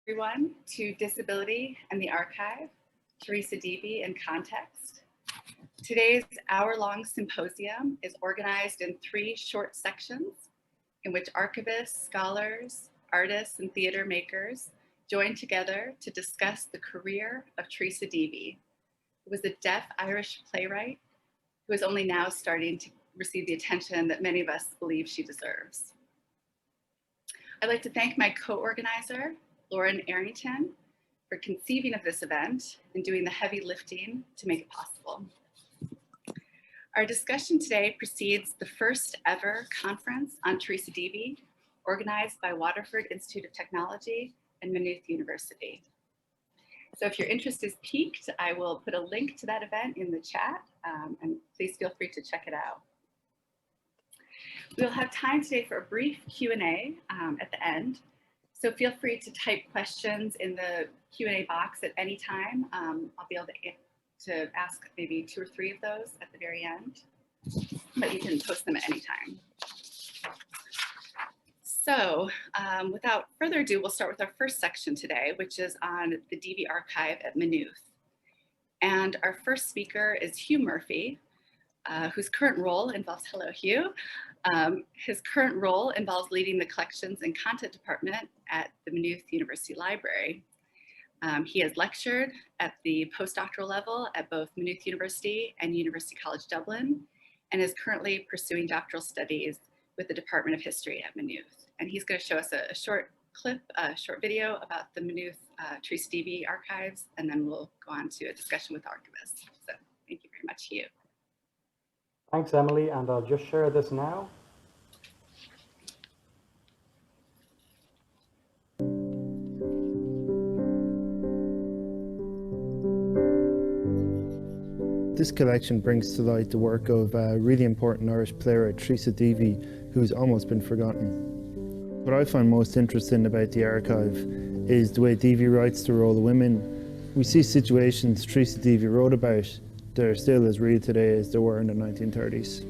Everyone to Disability and the Archive, Teresa Deevy in Context. Today's hour-long symposium is organized in 3 short sections in which archivists, scholars, artists, and theater makers join together to discuss the career of Teresa Deevy, who was a deaf Irish playwright who is only now starting to receive the attention that many of us believe she deserves. I'd like to thank my co-organizer, Lauren Arrington, for conceiving of this event and doing the heavy lifting to make it possible. Our discussion today precedes the first ever conference on Teresa Deevy, organized by Waterford Institute of Technology and Maynooth University. So if your interest is piqued, I will put a link to that event in the chat, and please feel free to check it out. We'll have time today for a brief Q&A at the end. So feel free to type questions in the Q&A box at any time. I'll be able to ask maybe 2 or 3 of those at the very end, but you can post them at any time. So without further ado, we'll start with our first section today, which is on the Deevy Archive at Maynooth. And our first speaker is Hugh Murphy, whose current role involves, hello Hugh, his current role involves leading the collections and content department at the Maynooth University Library. He has lectured at the postdoctoral level at both Maynooth University and University College Dublin, and is currently pursuing doctoral studies with the Department of History at Maynooth. And he's going to show us a short clip, a short video about the Maynooth Teresa Deevy archives, and then we'll go on to a discussion with archivists. So thank you very much, Hugh. Thanks, Emily, and I'll just share this now. This collection brings to light the work of a really important Irish playwright, Teresa Deevy, who's almost been forgotten. What I find most interesting about the archive is the way Deevy writes the role of women. We see situations Teresa Deevy wrote about that are still as real today as they were in the 1930s.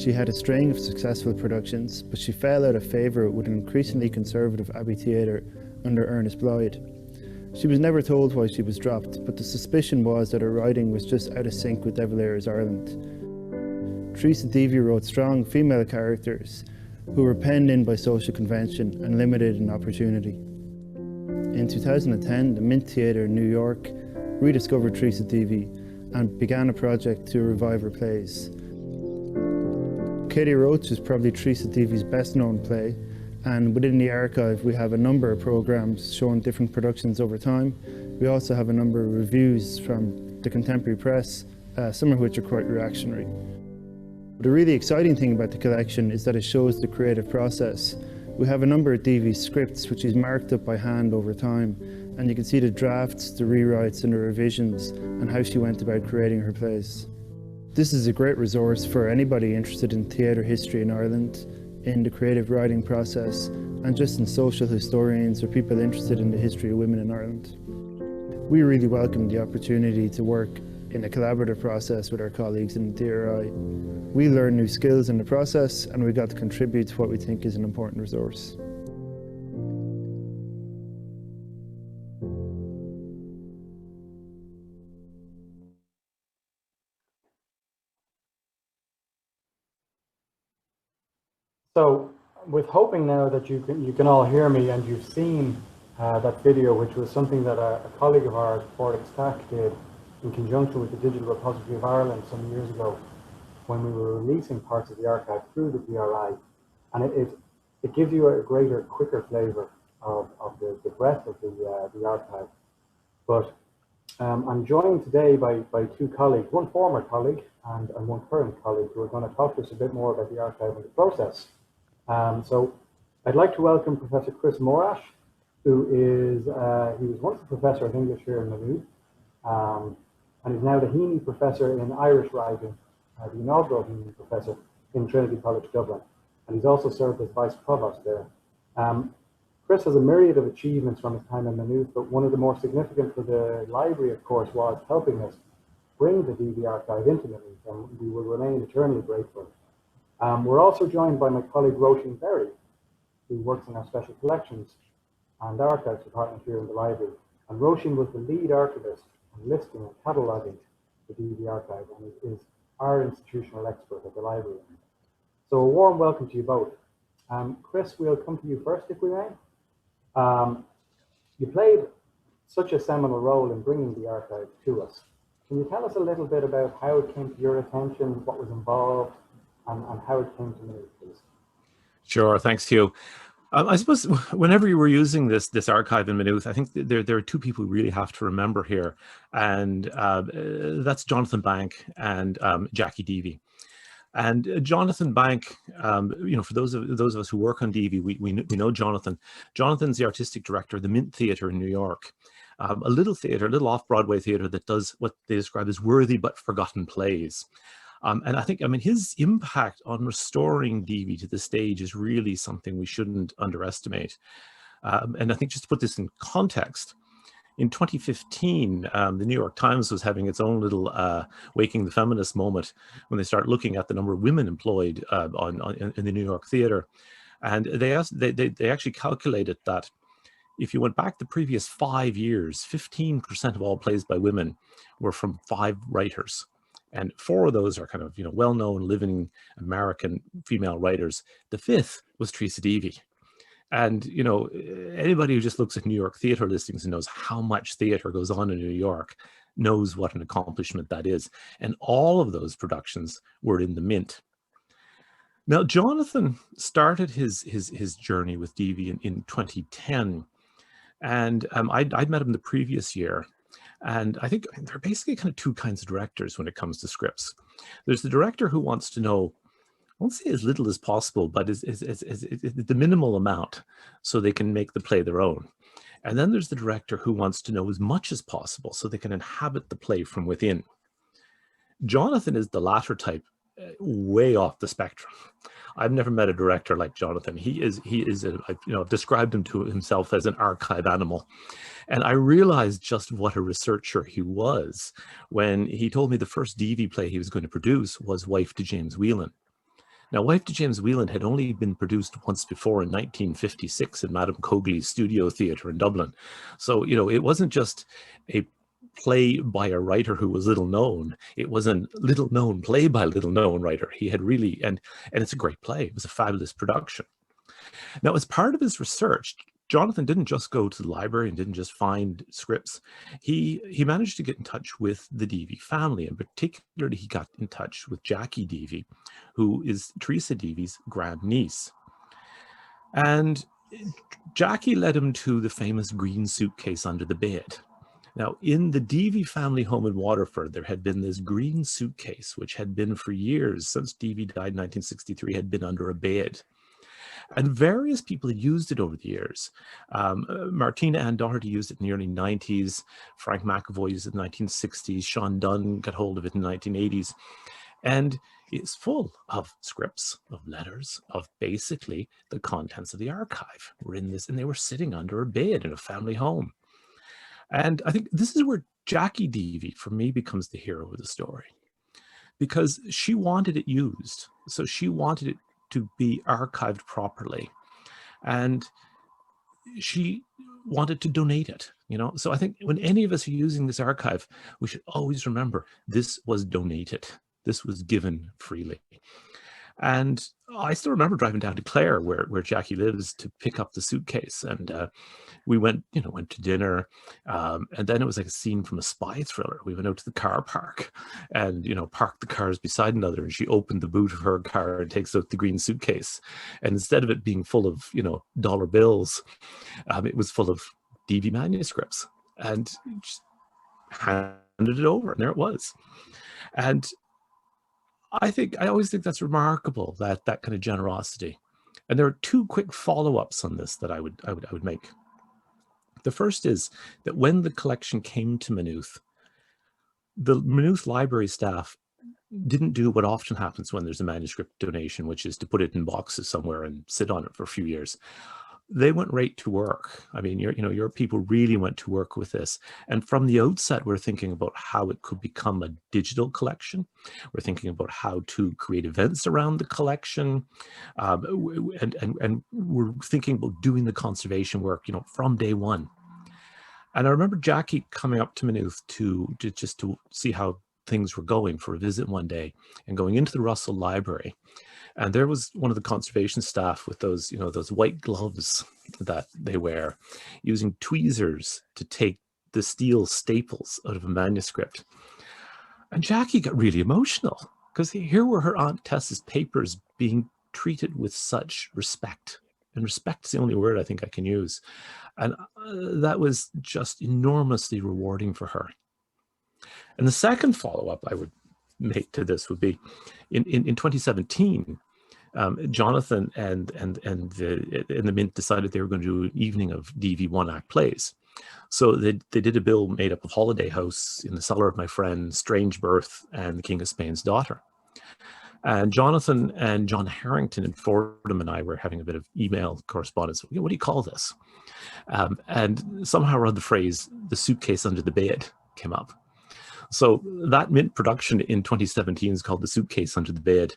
She had a string of successful productions, but she fell out of favour with an increasingly conservative Abbey Theatre under Ernest Blythe. She was never told why she was dropped, but the suspicion was that her writing was just out of sync with De Valera's Ireland. Teresa Deevy wrote strong female characters who were penned in by social convention and limited in opportunity. In 2010, the Mint Theatre in New York rediscovered Teresa Deevy and began a project to revive her plays. Katie Roach is probably Teresa Deevy's best known play, and within the archive we have a number of programs showing different productions over time. We also have a number of reviews from the contemporary press, some of which are quite reactionary. The really exciting thing about the collection is that it shows the creative process. We have a number of Deevy's scripts which she's marked up by hand over time, and you can see the drafts, the rewrites and the revisions and how she went about creating her plays. This is a great resource for anybody interested in theatre history in Ireland, in the creative writing process, and just in social historians or people interested in the history of women in Ireland. We really welcome the opportunity to work in a collaborative process with our colleagues in the DRI. We learn new skills in the process, and we got to contribute to what we think is an important resource. So, with hoping now that you can all hear me and you've seen that video, which was something that a colleague of ours, Paula Clark, did in conjunction with the Digital Repository of Ireland some years ago when we were releasing parts of the archive through the DRI. And it gives you a greater, quicker flavour of the breadth of the archive. But I'm joined today by 2 colleagues, one former colleague and one current colleague, who are going to talk to us a bit more about the archive and the process. So I'd like to welcome Professor Chris Morash, who is, he was once a professor of English here in Maynooth, and is now the Heaney Professor in Irish Writing, the inaugural Heaney Professor in Trinity College Dublin, and he's also served as Vice Provost there. Chris has a myriad of achievements from his time in Maynooth, but one of the more significant for the library, of course, was helping us bring the Deevy archive into Maynooth, and we will remain eternally grateful. We're also joined by my colleague Roisin Berry, who works in our special collections. and archives department here in the library. And Roisin was the lead archivist on listing and cataloguing the Deevy archive and is our institutional expert at the library. So a warm welcome to you both. Chris, we'll come to you first if we may. You played such a seminal role in bringing the archive to us. Can you tell us a little bit about how it came to your attention, what was involved, and how it came to me, please? Sure, thanks, Hugh. I suppose whenever you were using this archive in Maynooth, I think there are two people we really have to remember here, and that's Jonathan Bank and Jackie Deevy. And Jonathan Bank, you know, for those of us who work on Deevy, we know Jonathan. Jonathan's the artistic director of the Mint Theatre in New York, a little theatre, a little off-Broadway theatre that does what they describe as worthy but forgotten plays. And I think, I mean, his impact on restoring Deevy to the stage is really something we shouldn't underestimate. And I think just to put this in context, in 2015, the New York Times was having its own little Waking the Feminist moment when they start looking at the number of women employed in the New York theater. And they actually calculated that if you went back the previous 5 years, 15% of all plays by women were from 5 writers. And 4 of those are kind of, you know, well-known living American female writers. The 5th was Teresa Deevy. And, you know, anybody who just looks at New York theater listings and knows how much theater goes on in New York knows what an accomplishment that is. And all of those productions were in the Mint. Now, Jonathan started his journey with Deevy in 2010. And I'd met him the previous year. And I think there are basically kind of 2 kinds of directors when it comes to scripts. There's the director who wants to know, I won't say as little as possible, but the minimal amount so they can make the play their own. And then there's the director who wants to know as much as possible so they can inhabit the play from within. Jonathan is the latter type, way off the spectrum. I've never met a director like Jonathan. He is you know, I've described him to himself as an archive animal. And I realized just what a researcher he was when he told me the first Deevy play he was going to produce was Wife to James Whelan. Now, Wife to James Whelan had only been produced once before in 1956 in Madame Cogley's Studio Theatre in Dublin. So, you know, it wasn't just a play by a writer who was little known. It was a little known play by a little known writer. He had really, and it's a great play. It was a fabulous production. Now, as part of his research, Jonathan didn't just go to the library and didn't just find scripts. He managed to get in touch with the Deevy family, and particularly he got in touch with Jackie Deevy, who is Teresa Deevy's grandniece. And Jackie led him to the famous green suitcase under the bed. Now, in the Deevy family home in Waterford, there had been this green suitcase, which had been for years, since Deevy died in 1963, had been under a bed. And various people had used it over the years. Martina Ann Doherty used it in the early 90s. Frank McAvoy used it in the 1960s. Sean Dunn got hold of it in the 1980s. And it's full of scripts, of letters, of basically the contents of the archive were in this, and they were sitting under a bed in a family home. And I think this is where Jackie Deevy, for me, becomes the hero of the story, because she wanted it used. So she wanted it to be archived properly, and she wanted to donate it, you know. So I think when any of us are using this archive, we should always remember this was donated. This was given freely. And I still remember driving down to Clare, where Jackie lives, to pick up the suitcase. And we went to dinner. And then it was like a scene from a spy thriller. We went out to the car park and, parked the cars beside another. And she opened the boot of her car and takes out the green suitcase. And instead of it being full of, dollar bills, it was full of Deevy manuscripts. And just handed it over. And there it was. And I always think that's remarkable, that kind of generosity. And there are two quick follow-ups on this that I would make. The first is that when the collection came to Maynooth, the Maynooth library staff didn't do what often happens when there's a manuscript donation, which is to put it in boxes somewhere and sit on it for a few years. they went right to work. I mean, your people really went to work with this. And from the outset, we're thinking about how it could become a digital collection. We're thinking about how to create events around the collection. And we're thinking about doing the conservation work, from day one. And I remember Jackie coming up to Maynooth just to see how things were going for a visit one day, and going into the Russell Library. And there was one of the conservation staff with those, those white gloves that they wear, using tweezers to take the steel staples out of a manuscript. And Jackie got really emotional, because here were her Aunt Tess's papers being treated with such respect. And respect is the only word I think I can use. And that was just enormously rewarding for her. And the second follow-up I would make to this would be in 2017, Jonathan and the Mint decided they were going to do an evening of Deevy one-act plays. So they did a bill made up of Holiday House, In the Cellar of My Friend, Strange Birth, and The King of Spain's Daughter. And Jonathan and John Harrington and Fordham and I were having a bit of email correspondence. What do you call this? And somehow or other the phrase, the suitcase under the bed, came up. So that Mint production in 2017 is called The Suitcase Under the Bed.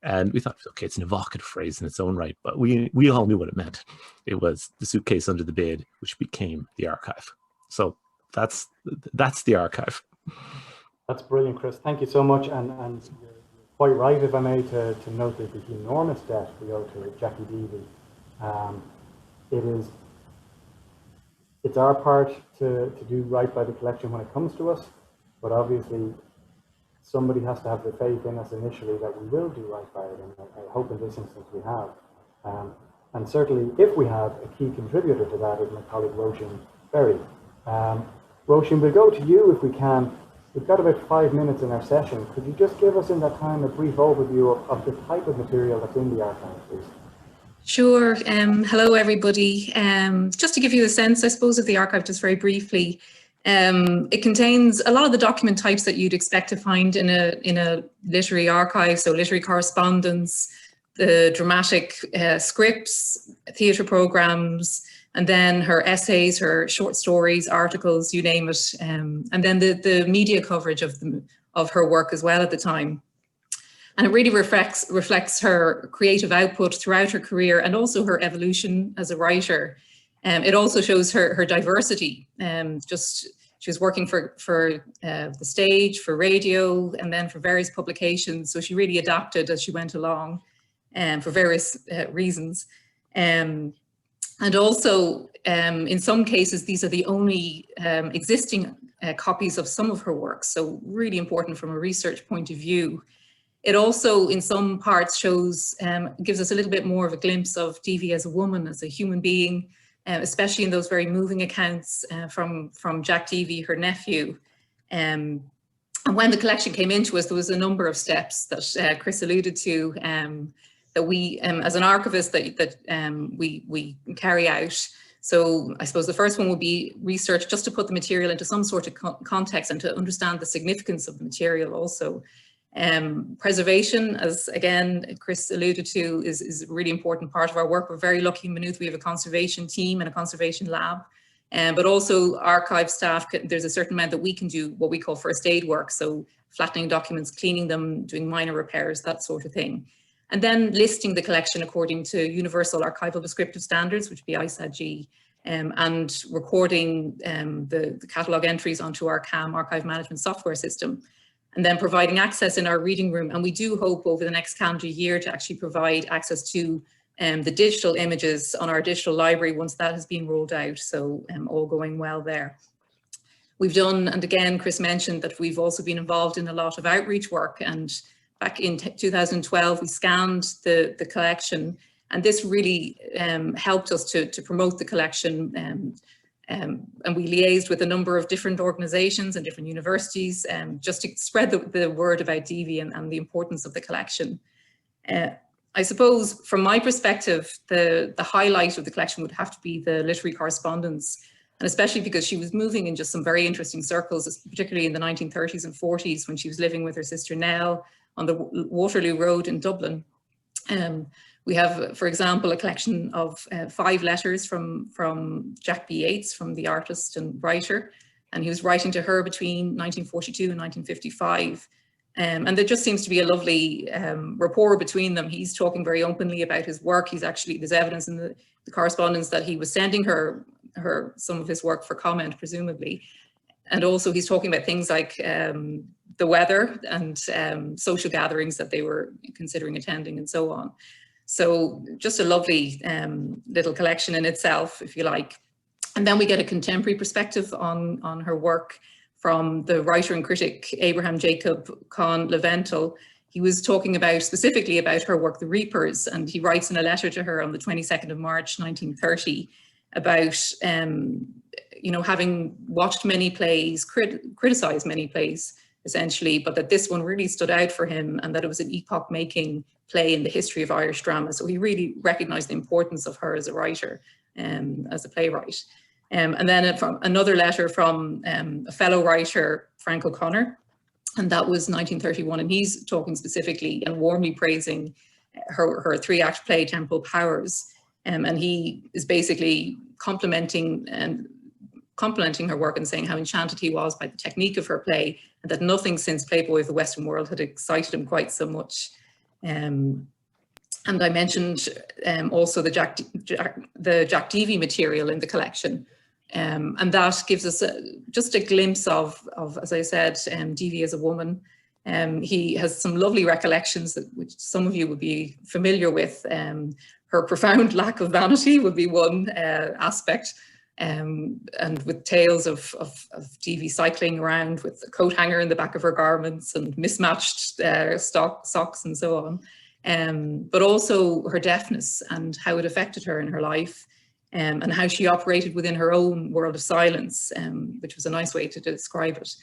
And we thought, okay, it's an evocative phrase in its own right, but we all knew what it meant. It was the suitcase under the bed, which became the archive. So that's the archive. That's brilliant, Chris. Thank you so much. And you're quite right, if I may, to note that the enormous debt we owe to Jackie Deevy. It's our part to do right by the collection when it comes to us. But obviously, somebody has to have the faith in us initially that we will do right by it, and I hope in this instance we have. And certainly, if we have, a key contributor to that is my colleague Roisin Berry. Roisin, we'll go to you if we can. We've got about 5 minutes in our session. Could you just give us in that time a brief overview of the type of material that's in the archive, please? Sure. Hello, everybody. Just to give you a sense, I suppose, of the archive, just very briefly. It contains a lot of the document types that you'd expect to find in a literary archive, so literary correspondence, the dramatic scripts, theatre programmes, and then her essays, her short stories, articles, you name it, and then the media coverage of her work as well at the time. And it really reflects her creative output throughout her career and also her evolution as a writer. It also shows her diversity. She was working for the stage, for radio, and then for various publications. So she really adapted as she went along, for various reasons. And also, in some cases, these are the only existing copies of some of her works. So really important from a research point of view. It also, in some parts, gives us a little bit more of a glimpse of Deevy as a woman, as a human being, especially in those very moving accounts from Jack Deevy, her nephew. And when the collection came into us, there was a number of steps that Chris alluded to that we, as an archivist, that we carry out. So I suppose the first one would be research, just to put the material into some sort of context and to understand the significance of the material also. Preservation, as again Chris alluded to, is a really important part of our work. We're very lucky in Maynooth, we have a conservation team and a conservation lab, but also archive staff, there's a certain amount that we can do what we call first aid work, so flattening documents, cleaning them, doing minor repairs, that sort of thing. And then listing the collection according to Universal Archival Descriptive Standards, which would be ISAG, and recording the catalogue entries onto our CAM, Archive Management Software System. And then providing access in our reading room. And we do hope over the next calendar year to actually provide access to the digital images on our digital library once that has been rolled out. So all going well there. We've done, and again, Chris mentioned that we've also been involved in a lot of outreach work. And back in 2012, we scanned the collection. And this really helped us to promote the collection. And we liaised with a number of different organisations and different universities just to spread the word about Deevy and the importance of the collection. I suppose from my perspective, the highlight of the collection would have to be the literary correspondence, and especially because she was moving in just some very interesting circles, particularly in the 1930s and 40s when she was living with her sister Nell on the Waterloo Road in Dublin. We have, for example, a collection of 5 letters from Jack B. Yeats, from the artist and writer, and he was writing to her between 1942 and 1955. And there just seems to be a lovely rapport between them. He's talking very openly about his work. He's actually, there's evidence in the correspondence that he was sending her some of his work for comment, presumably. And also he's talking about things like the weather and social gatherings that they were considering attending and so on. So just a lovely little collection in itself, if you like. And then we get a contemporary perspective on her work from the writer and critic Abraham Jacob Kahn Leventhal. He was talking specifically about her work, The Reapers, and he writes in a letter to her on the 22nd of March, 1930, about having watched many plays, criticized many plays, essentially, but that this one really stood out for him and that it was an epoch-making play in the history of Irish drama. So he really recognized the importance of her as a writer, as a playwright. And then from another letter from a fellow writer, Frank O'Connor, and that was 1931, and he's talking specifically and warmly praising her 3-act play, Temporal Powers, and he is basically complimenting her work and saying how enchanted he was by the technique of her play, and that nothing since Playboy of the Western World had excited him quite so much. And I mentioned also the Jack Deevy material in the collection. And that gives us just a glimpse of, as I said, Deevy as a woman. He has some lovely recollections which some of you would be familiar with. Her profound lack of vanity would be one aspect, and with tales of Deevy cycling around with a coat hanger in the back of her garments and mismatched socks and so on. But also her deafness and how it affected her in her life. And how she operated within her own world of silence, which was a nice way to describe it.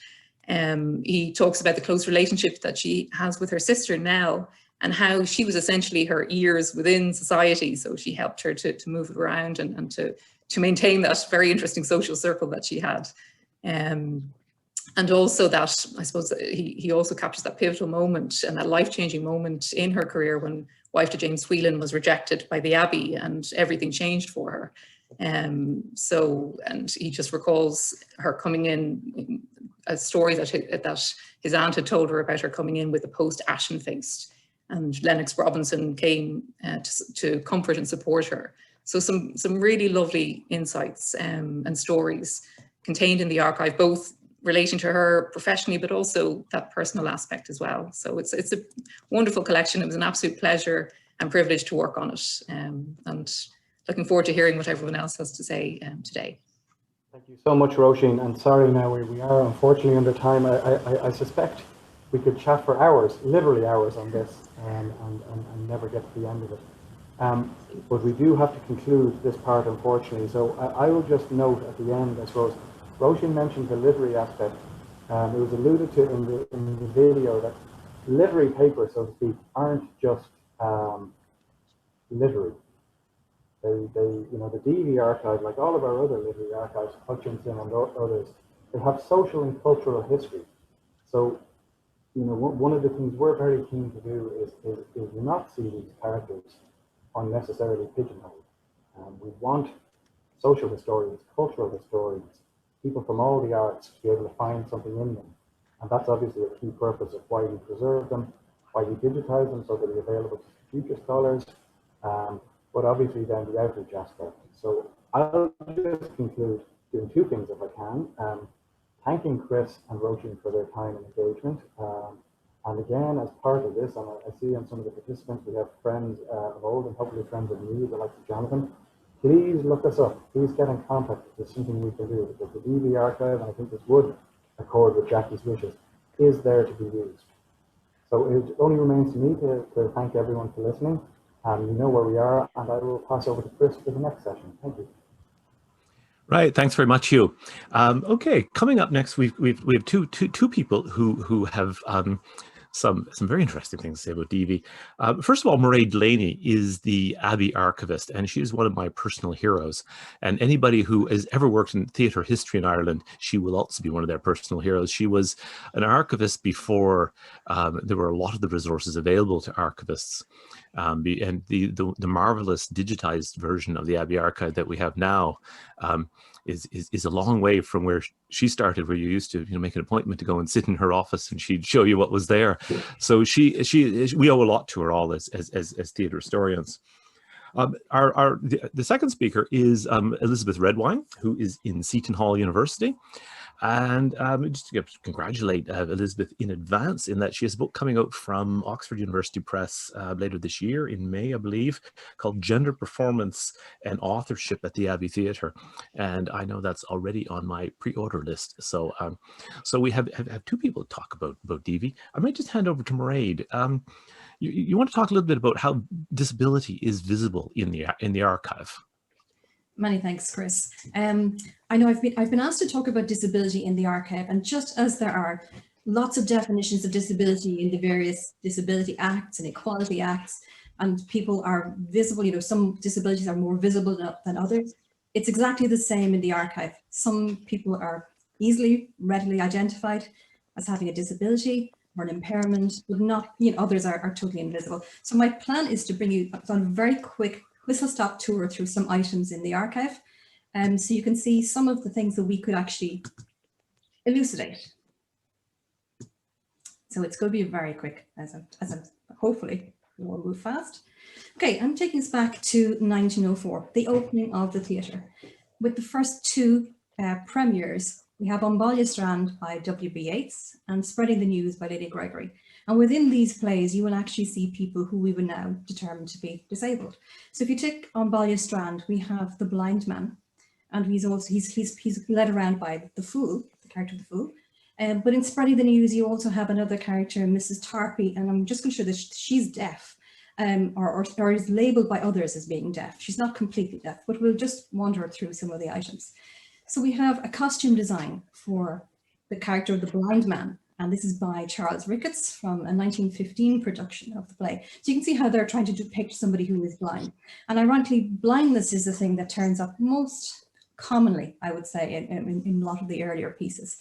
He talks about the close relationship that she has with her sister Nell, and how she was essentially her ears within society. So she helped her to move it around and to maintain that very interesting social circle that she had. And also that, I suppose, he also captures that pivotal moment and that life-changing moment in her career when wife to James Whelan was rejected by the Abbey and everything changed for her. And he just recalls her coming in, a story that his aunt had told her about her coming in with a post ashen-faced, and Lennox Robinson came to comfort and support her. So some really lovely insights and stories contained in the archive, both relating to her professionally, but also that personal aspect as well. So it's a wonderful collection. It was an absolute pleasure and privilege to work on it, and looking forward to hearing what everyone else has to say today. Thank you so much, Roisin, and sorry now we are unfortunately under time. I suspect we could chat for hours, literally hours on this, and never get to the end of it. But we do have to conclude this part, unfortunately. So I will just note at the end, I suppose, Roisin mentioned the literary aspect. It was alluded to in the video that literary papers, so to speak, aren't just literary. The Deevy archive, like all of our other literary archives, Hutchinson and others, they have social and cultural history. So, one of the things we're very keen to do is not see these characters unnecessarily pigeonholed. We want social historians, cultural historians, people from all the arts to be able to find something in them. And that's obviously a key purpose of why we preserve them, why we digitize them so that they're available to future scholars, but obviously then the outreach aspect. So I'll just conclude doing 2 things if I can. Thanking Chris and Roisin for their time and engagement. And again, as part of this, and I see on some of the participants, we have friends of old and hopefully friends of new, the likes of Jonathan. Please look us up. Please get in contact if there's something we can do, because the Deevy archive, and I think this would accord with Jackie's wishes, is there to be used. So it only remains to me to thank everyone for listening. You know where we are, and I will pass over to Chris for the next session. Thank you. Right, thanks very much, Hugh. Okay, coming up next, we have two people who have some very interesting things to say about Deevy. First of all, Mairead Delaney is the Abbey archivist, and she is one of my personal heroes. And anybody who has ever worked in theatre history in Ireland, she will also be one of their personal heroes. She was an archivist before there were a lot of the resources available to archivists. And the marvelous digitized version of the Abbey archive that we have now is a long way from where she started, where you used to make an appointment to go and sit in her office and she'd show you what was there. So we owe a lot to her all as theatre historians. The second speaker is Elizabeth Redwine, who is in Seton Hall University. And just to congratulate Elizabeth in advance in that she has a book coming out from Oxford University Press later this year in May, I believe, called Gender, Performance and Authorship at the Abbey Theatre. And I know that's already on my pre-order list. So so we have two people to talk about Deevy. I might just hand over to Mairead. You want to talk a little bit about how disability is visible in the archive? Many thanks, Chris. I know I've been asked to talk about disability in the archive, and just as there are lots of definitions of disability in the various disability acts and equality acts, and people are visible, some disabilities are more visible than others, it's exactly the same in the archive. Some people are readily identified as having a disability or an impairment, but not, others are totally invisible. So my plan is to bring you on a very quick whistle-stop tour through some items in the archive, so you can see some of the things that we could actually elucidate. So it's going to be very quick, as I'm hopefully we'll move fast. Okay, I'm taking us back to 1904, the opening of the theatre, with the first two premieres. We have On Ballia Strand by W.B. Yeats and Spreading the News by Lady Gregory. And within these plays, you will actually see people who we would now determine to be disabled. So if you take On Ballia Strand, we have the blind man, and he's led around by the fool, the character of the fool. But in Spreading the News, you also have another character, Mrs. Tarpey, and I'm just going to show that she's deaf, or is labelled by others as being deaf. She's not completely deaf, but we'll just wander through some of the items. So we have a costume design for the character of the blind man, and this is by Charles Ricketts from a 1915 production of the play. So you can see how they're trying to depict somebody who is blind. And ironically, blindness is the thing that turns up most commonly, I would say, in a lot of the earlier pieces.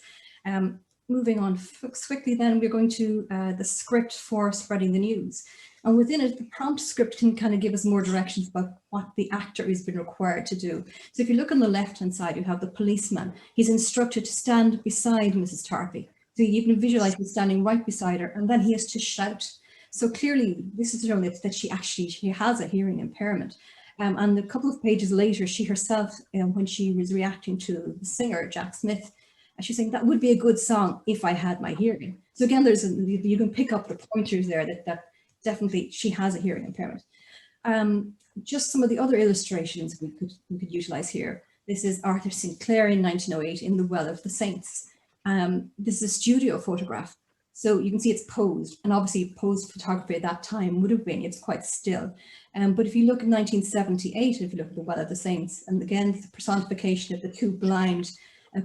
Moving on quickly then, we're going to the script for Spreading the News. And within it, the prompt script can kind of give us more directions about what the actor has been required to do. So if you look on the left-hand side, you have the policeman. He's instructed to stand beside Mrs. Tarpey. So you can visualize him standing right beside her, and then he has to shout. So clearly, this is showing that she has a hearing impairment. And a couple of pages later, she herself, when she was reacting to the singer, Jack Smith, she's saying that would be a good song if I had my hearing. So again, you can pick up the pointers there that definitely she has a hearing impairment. Just some of the other illustrations we could utilize here. This is Arthur St. Clair in 1908 in The Well of the Saints. This is a studio photograph. So you can see it's posed, and obviously posed photography at that time would have been, it's quite still. But if you look at 1978, if you look at The Well of the Saints, and again, the personification of the two blind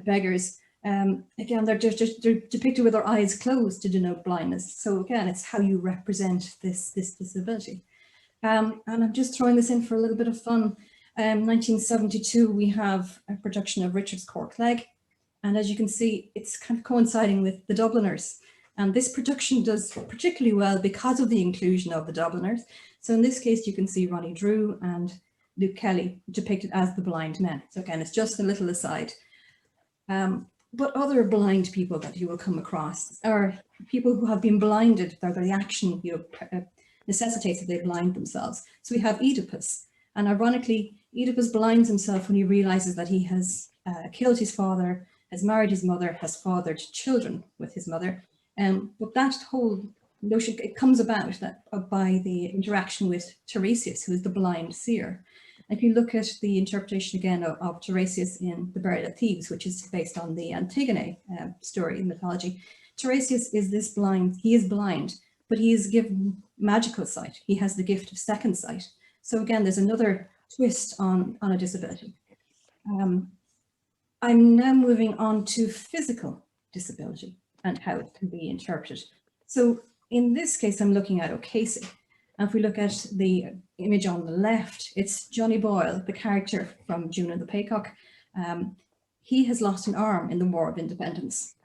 beggars, again, they're depicted with their eyes closed to denote blindness. So again, it's how you represent this disability. And I'm just throwing this in for a little bit of fun. 1972, we have a production of Richard's Cork Leg. And as you can see, it's kind of coinciding with the Dubliners. And this production does particularly well because of the inclusion of the Dubliners. So in this case, you can see Ronnie Drew and Luke Kelly depicted as the blind men. So again, it's just a little aside. But other blind people that you will come across are people who have been blinded, or the action necessitates that they blind themselves. So we have Oedipus, and ironically, Oedipus blinds himself when he realizes that he has killed his father, has married his mother, has fathered children with his mother. But that whole notion, it comes about by the interaction with Tiresias, who is the blind seer. If you look at the interpretation again of Tiresias in The Burial of Thebes, which is based on the Antigone story in mythology, Tiresias is this blind, he is blind, but he is given magical sight. He has the gift of second sight. So again, there's another twist on a disability. I'm now moving on to physical disability and how it can be interpreted. So in this case, I'm looking at O'Casey. And if we look at the image on the left, it's Johnny Boyle, the character from June and the Paycock. He has lost an arm in the War of Independence.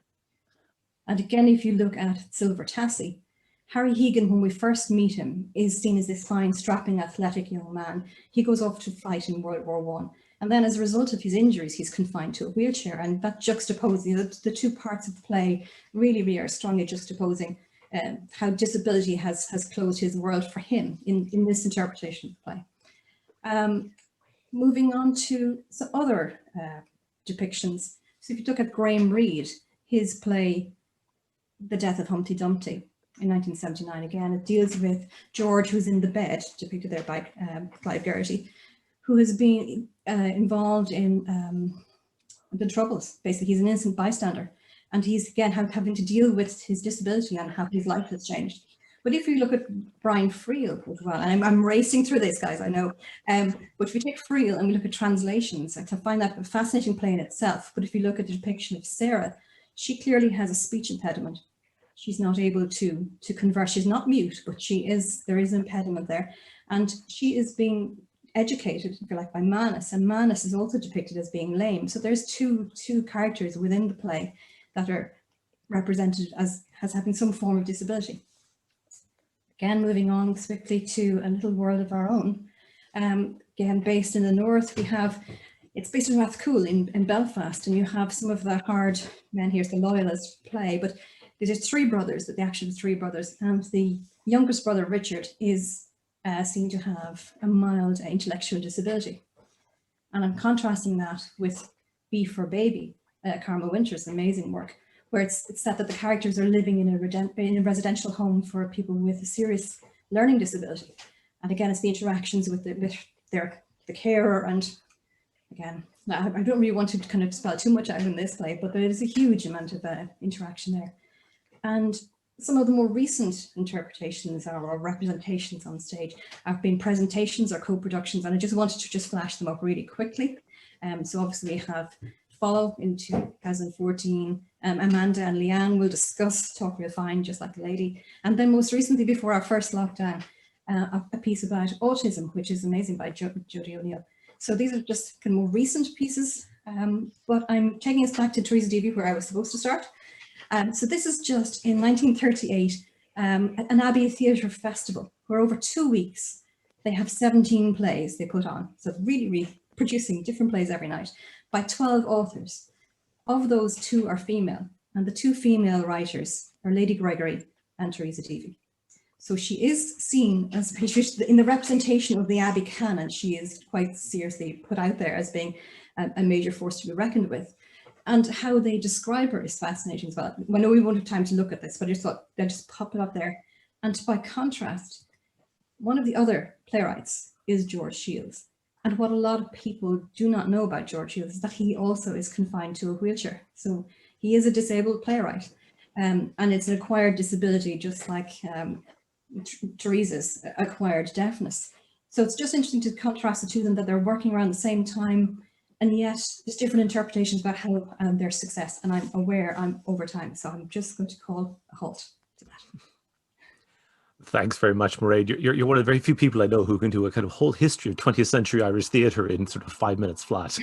And again, if you look at Silver Tassie, Harry Hegan, when we first meet him, is seen as this fine, strapping, athletic young man. He goes off to fight in World War I. And then as a result of his injuries, he's confined to a wheelchair. And that juxtaposing, the two parts of the play really are strongly juxtaposing how disability has closed his world for him in this interpretation of the play. Moving on to some other depictions. So if you look at Graham Reed, his play, The Death of Humpty Dumpty, in 1979, again, it deals with George, who's in the bed, depicted there by Clive Geraghty, who has been involved in the Troubles. Basically, he's an innocent bystander. And he's, again, having to deal with his disability and how his life has changed. But if you look at Brian Friel as well, and I'm racing through this, guys, I know. But if we take Friel and we look at translations, I find that a fascinating play in itself. But if you look at the depiction of Sarah, she clearly has a speech impediment. She's not able to converse. She's not mute, but there is an impediment there. And she is being educated, if you like, by Manus. And Manus is also depicted as being lame. So there's two characters within the play that are represented as having some form of disability. Again, moving on swiftly to A Little World of Our Own. Again, based in the north, it's based in Rathcoole in Belfast, and you have some of the hard men here's the loyalist play, but there's three brothers, and the youngest brother, Richard, is seen to have a mild intellectual disability. And I'm contrasting that with B for Baby, Karma Winter's amazing work, where it's said that the characters are living in a residential home for people with a serious learning disability. And again, it's the interactions with the carer, and again, I don't really want to kind of spell too much out in this play, but there is a huge amount of interaction there. And some of the more recent interpretations or representations on stage have been presentations or co-productions, and I just wanted to flash them up really quickly. So obviously we have Follow in 2014, Amanda and Leanne will discuss Talk Real Fine, Just Like a Lady. And then most recently, before our first lockdown, a piece about autism, which is amazing, by Jodie O'Neill. So these are just kind of more recent pieces, but I'm taking us back to Teresa Deevy, where I was supposed to start. So this is just in 1938, an Abbey Theatre Festival, where over 2 weeks, they have 17 plays they put on. So really producing different plays every night by 12 authors. Of those, 2 are female, and the 2 female writers are Lady Gregory and Teresa Deevy. So she is seen as, in the representation of the Abbey canon, she is quite seriously put out there as being a major force to be reckoned with. And how they describe her is fascinating as well. I know we won't have time to look at this, but I just thought they'd just pop it up there. And by contrast, one of the other playwrights is George Shields. And what a lot of people do not know about George Shields is that he also is confined to a wheelchair. So he is a disabled playwright, and it's an acquired disability, just like Teresa's acquired deafness. So it's just interesting to contrast the two of them, that they're working around the same time, and yet there's different interpretations about how their success. And I'm aware I'm over time, so I'm just going to call a halt to that. Thanks very much, Mairead. You're one of the very few people I know who can do a kind of whole history of 20th century Irish theatre in sort of 5 minutes flat.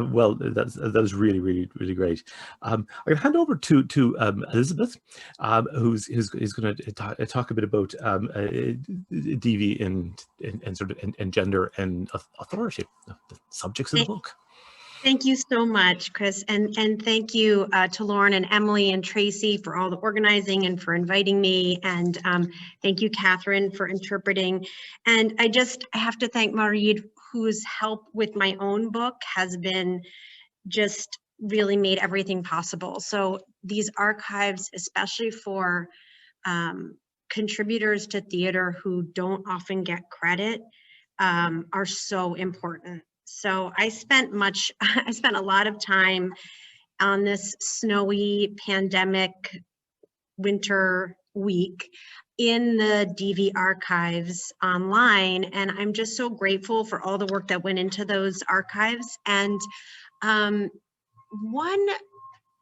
Well, that was really, really, really great. I'm going to hand over to Elizabeth, who's going to talk a bit about Deevy in sort of in gender and authority, the subjects of the book. Thank you so much, Chris, and thank you to Lauren and Emily and Tracy for all the organizing and for inviting me, and thank you, Catherine, for interpreting. And I have to thank Mairead, whose help with my own book has been just really made everything possible. So these archives, especially for contributors to theater who don't often get credit, are so important. So I spent a lot of time on this snowy pandemic winter week in the Deevy archives online, and I'm just so grateful for all the work that went into those archives. And one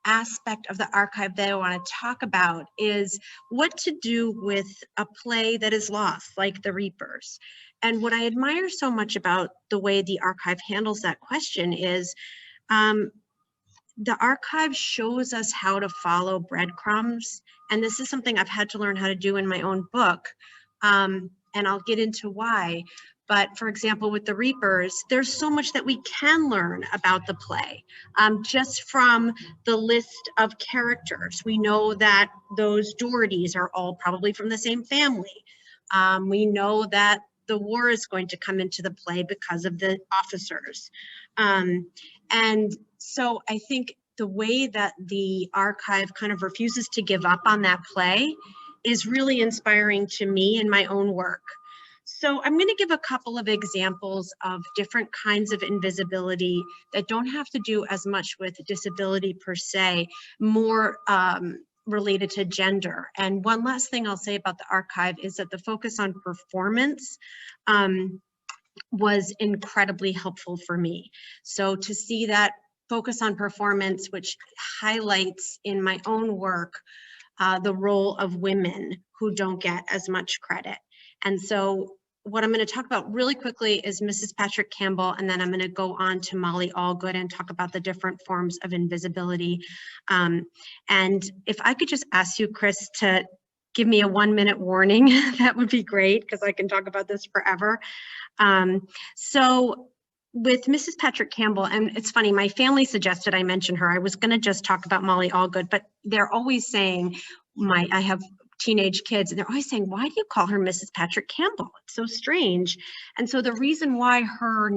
aspect of the archive that I want to talk about is what to do with a play that is lost, like The Reapers. And what I admire so much about the way the archive handles that question is the archive shows us how to follow breadcrumbs. And this is something I've had to learn how to do in my own book. And I'll get into why. But for example, with The Reapers, there's so much that we can learn about the play. Just from the list of characters, we know that those Dohertys are all probably from the same family. We know that the war is going to come into the play because of the officers. And so I think the way that the archive kind of refuses to give up on that play is really inspiring to me in my own work. So I'm going to give a couple of examples of different kinds of invisibility that don't have to do as much with disability per se, more related to gender. And one last thing I'll say about the archive is that the focus on performance was incredibly helpful for me. So to see that focus on performance, which highlights in my own work the role of women who don't get as much credit. And so what I'm going to talk about really quickly is Mrs. Patrick Campbell, and then I'm going to go on to Molly Allgood and talk about the different forms of invisibility. And if I could just ask you, Chris, to give me a 1-minute warning, that would be great, because I can talk about this forever. So with Mrs. Patrick Campbell, and it's funny, my family suggested I mention her. I was going to just talk about Molly Allgood, but they're always saying, I have teenage kids, and they're always saying, why do you call her Mrs. Patrick Campbell? It's so strange. And so the reason why her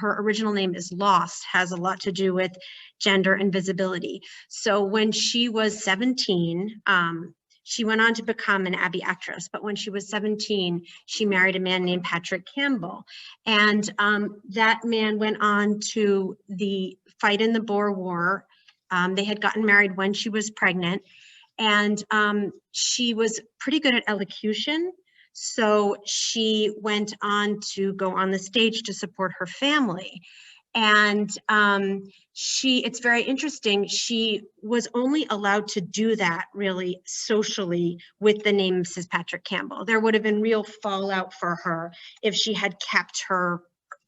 original name is lost has a lot to do with gender and visibility. So when she was 17, she went on to become an Abbey actress, but when she was 17, she married a man named Patrick Campbell. And that man went on to fight in the Boer War. They had gotten married when she was pregnant. And she was pretty good at elocution. So she went on to go on the stage to support her family. And it's very interesting. She was only allowed to do that really socially with the name Mrs. Patrick Campbell. There would have been real fallout for her if she had kept her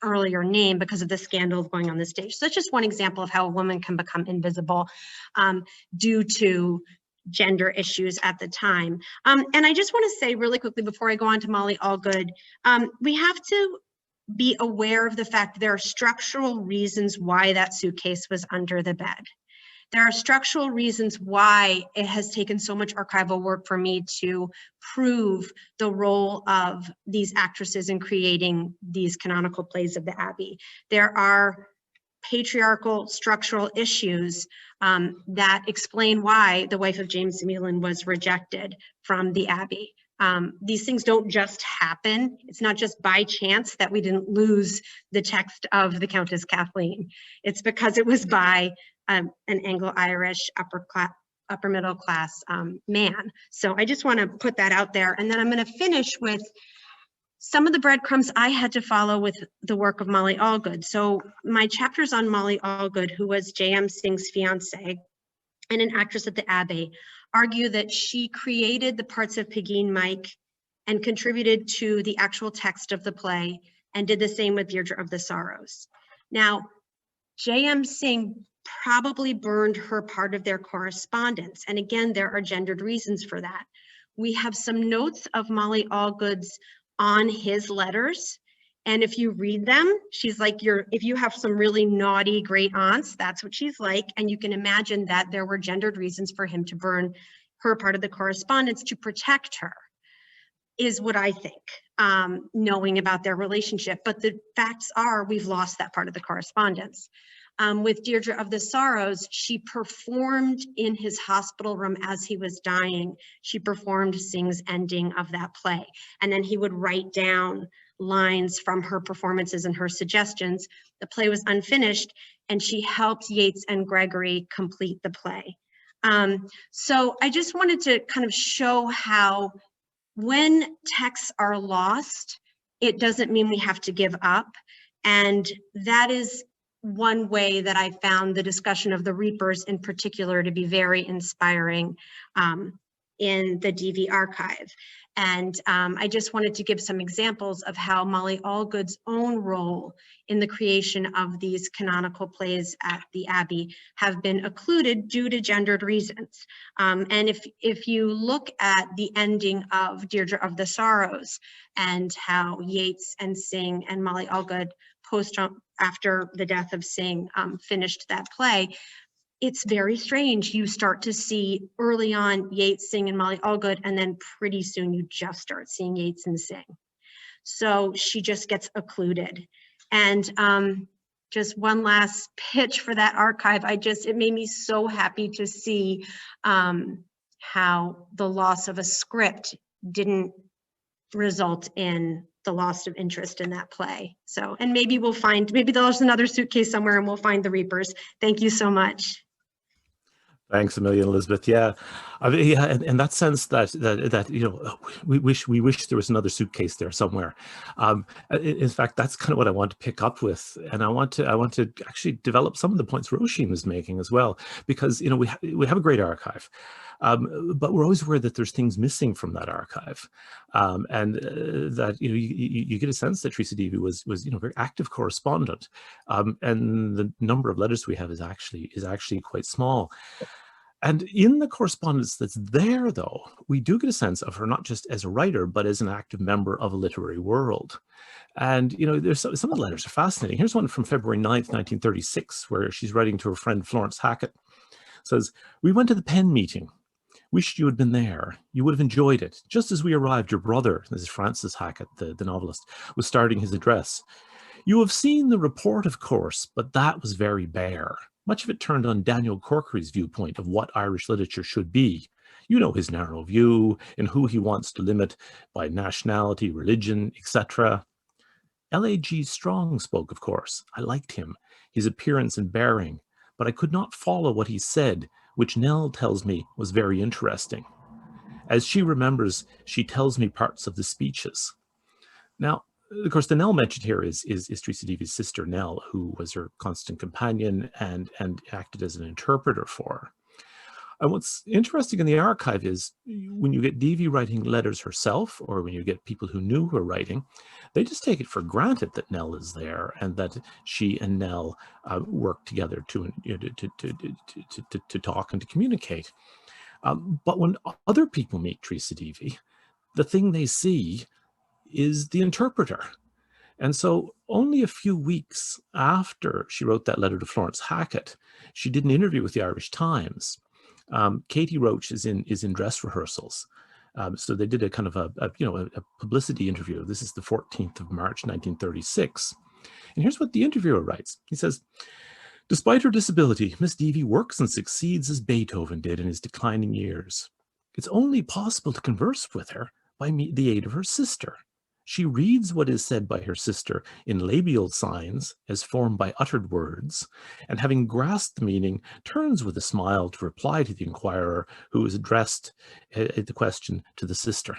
earlier name because of the scandal of going on the stage. So that's just one example of how a woman can become invisible due to gender issues at the time. And I just want to say really quickly before I go on to Molly Allgood, we have to be aware of the fact that there are structural reasons why that suitcase was under the bed. There are structural reasons why it has taken so much archival work for me to prove the role of these actresses in creating these canonical plays of the Abbey. There are patriarchal structural issues that explain why the wife of James Whelan was rejected from the Abbey. These things don't just happen. It's not just by chance that we didn't lose the text of the Countess Kathleen. It's because it was by an Anglo-Irish upper middle class man. So I just want to put that out there. And then I'm going to finish with some of the breadcrumbs I had to follow with the work of Molly Allgood. So my chapters on Molly Allgood, who was J.M. Singh's fiance and an actress at the Abbey, argue that she created the parts of Pegeen Mike and contributed to the actual text of the play and did the same with Deirdre of the Sorrows. Now, J.M. Singh probably burned her part of their correspondence. And again, there are gendered reasons for that. We have some notes of Molly Allgood's on his letters. And if you read them, she's like, if you have some really naughty great aunts, that's what she's like. And you can imagine that there were gendered reasons for him to burn her part of the correspondence to protect her, is what I think, knowing about their relationship. But the facts are we've lost that part of the correspondence. With Deirdre of the Sorrows, she performed in his hospital room as he was dying. She performed Singh's ending of that play. And then he would write down lines from her performances and her suggestions. The play was unfinished, and she helped Yates and Gregory complete the play. So I just wanted to kind of show how when texts are lost, it doesn't mean we have to give up. And that is one way that I found the discussion of the Reapers in particular to be very inspiring in the Deevy archive. And I just wanted to give some examples of how Molly Allgood's own role in the creation of these canonical plays at the Abbey have been occluded due to gendered reasons. And if you look at the ending of Deirdre of the Sorrows and how Yeats and Synge and Molly Allgood after the death of Synge finished that play, it's very strange. You start to see early on Yeats, Synge, and Molly Allgood, and then pretty soon you just start seeing Yeats and Synge. So she just gets occluded. And just one last pitch for that archive. It made me so happy to see how the loss of a script didn't result in the loss of interest in that play. So, and maybe there's another suitcase somewhere and we'll find the Reapers. Thank you so much. Thanks a million, Elizabeth. Yeah, I mean, yeah, and that sense that you know, we wish there was another suitcase there somewhere. In fact, that's kind of what I want to pick up with, and I want to actually develop some of the points Roisin was making as well, because you know we have a great archive, but we're always aware that there's things missing from that archive, and that you know you get a sense that Teresa Deevy was you know a very active correspondent, and the number of letters we have is actually quite small. And in the correspondence that's there, though, we do get a sense of her not just as a writer, but as an active member of a literary world. And, you know, there's some of the letters are fascinating. Here's one from February 9th, 1936, where she's writing to her friend Florence Hackett. It says, "We went to the Penn meeting. Wished you had been there. You would have enjoyed it. Just as we arrived, your brother," this is Francis Hackett, the novelist, "was starting his address. You have seen the report, of course, but that was very bare. Much of it turned on Daniel Corkery's viewpoint of what Irish literature should be. You know his narrow view and who he wants to limit by nationality, religion, etc. L.A.G. Strong spoke, of course. I liked him, his appearance and bearing, but I could not follow what he said, which Nell tells me was very interesting. As she remembers, she tells me parts of the speeches." Now, of course, the Nell mentioned here is Teresa Deevy's sister Nell, who was her constant companion and acted as an interpreter for her. And what's interesting in the archive is when you get Deevy writing letters herself, or when you get people who knew her writing, they just take it for granted that Nell is there and that she and Nell work together to talk and to communicate. But when other people meet Teresa Deevy, the thing they see is the interpreter. And so only a few weeks after she wrote that letter to Florence Hackett, she did an interview with the Irish Times. Katie Roach is in dress rehearsals. So they did a kind of a publicity interview. This is the 14th of March, 1936. And here's what the interviewer writes. He says, "Despite her disability, Miss Deevy works and succeeds as Beethoven did in his declining years. It's only possible to converse with her by the aid of her sister. She reads what is said by her sister in labial signs as formed by uttered words, and having grasped the meaning, turns with a smile to reply to the inquirer who has addressed the question to the sister."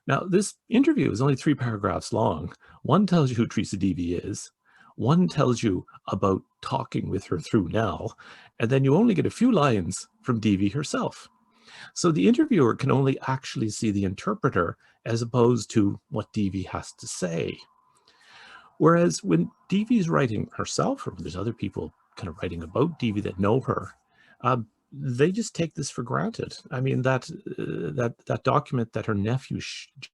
Now, this interview is only 3 paragraphs long. One tells you who Teresa Deevy is. One tells you about talking with her through Nell, and then you only get a few lines from Deevy herself. So the interviewer can only actually see the interpreter as opposed to what Deevy has to say. Whereas when Deevy's writing herself, or there's other people kind of writing about Deevy that know her, they just take this for granted. I mean, that document that her nephew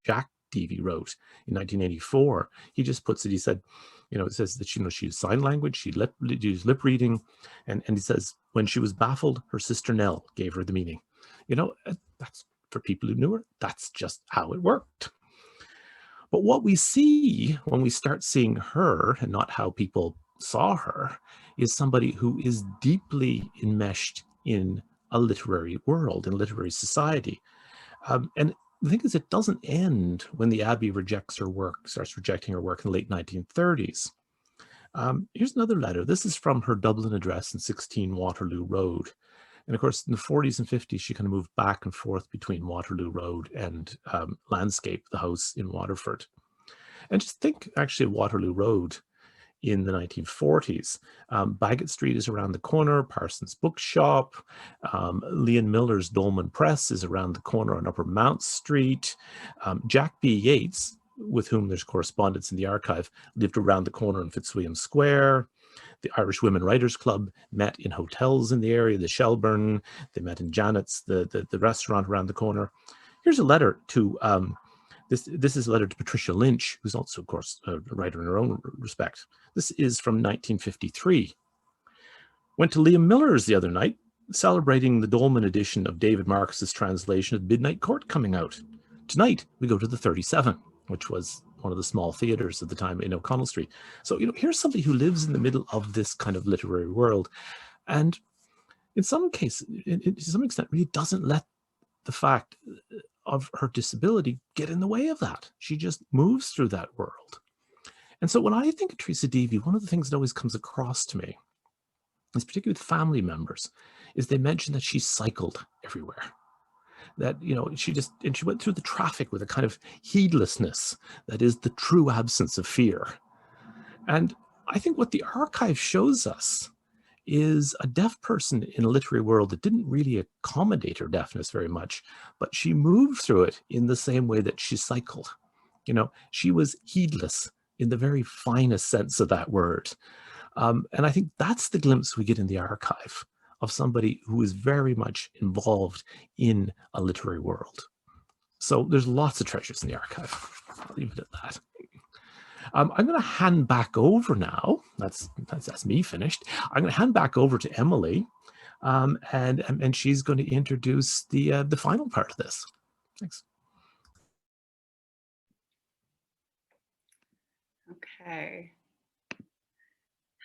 Jack Deevy wrote in 1984, he just puts it, he said, you know, it says that she used sign language, she used lip reading, and he says, when she was baffled, her sister Nell gave her the meaning. You know, that's for people who knew her, that's just how it worked. But what we see when we start seeing her, and not how people saw her, is somebody who is deeply enmeshed in a literary world, in literary society. And the thing is, it doesn't end when the Abbey rejects her work, starts rejecting her work in the late 1930s. Here's another letter. This is from her Dublin address in 16 Waterloo Road. And of course, in the 40s and 50s, she kind of moved back and forth between Waterloo Road and Landscape, the house in Waterford. And just think actually of Waterloo Road. in the 1940s. Bagot Street is around the corner, Parsons Bookshop, Leon Miller's Dolman Press is around the corner on Upper Mount Street. Jack B. Yates, with whom there's correspondence in the archive, lived around the corner in Fitzwilliam Square. The Irishwoman Writers Club met in hotels in the area, the Shelburne. They met in Janet's, the restaurant around the corner. Here's a letter to, this is a letter to Patricia Lynch, who's also, of course, a writer in her own respect. This is from 1953. Went to Liam Miller's the other night, celebrating the Dolman edition of David Marcus's translation of Midnight Court coming out. Tonight, we go to the 37, which was one of the small theaters at the time in O'Connell Street. So, you know, here's somebody who lives in the middle of this kind of literary world. And in some cases, to some extent, really doesn't let the fact of her disability get in the way of that. She just moves through that world. And so when I think of Teresa Deevy, one of the things that always comes across to me, is particularly with family members, is they mention that she cycled everywhere. That, you know, she went through the traffic with a kind of heedlessness that is the true absence of fear. And I think what the archive shows us is a deaf person in a literary world that didn't really accommodate her deafness very much, but she moved through it in the same way that she cycled. You know, she was heedless in the very finest sense of that word. And I think that's the glimpse we get in the archive of somebody who is very much involved in a literary world. So there's lots of treasures in the archive. I'll leave it at that. I'm going to hand back over now. That's me finished. I'm going to hand back over to Emily, and she's going to introduce the final part of this. Thanks. Okay.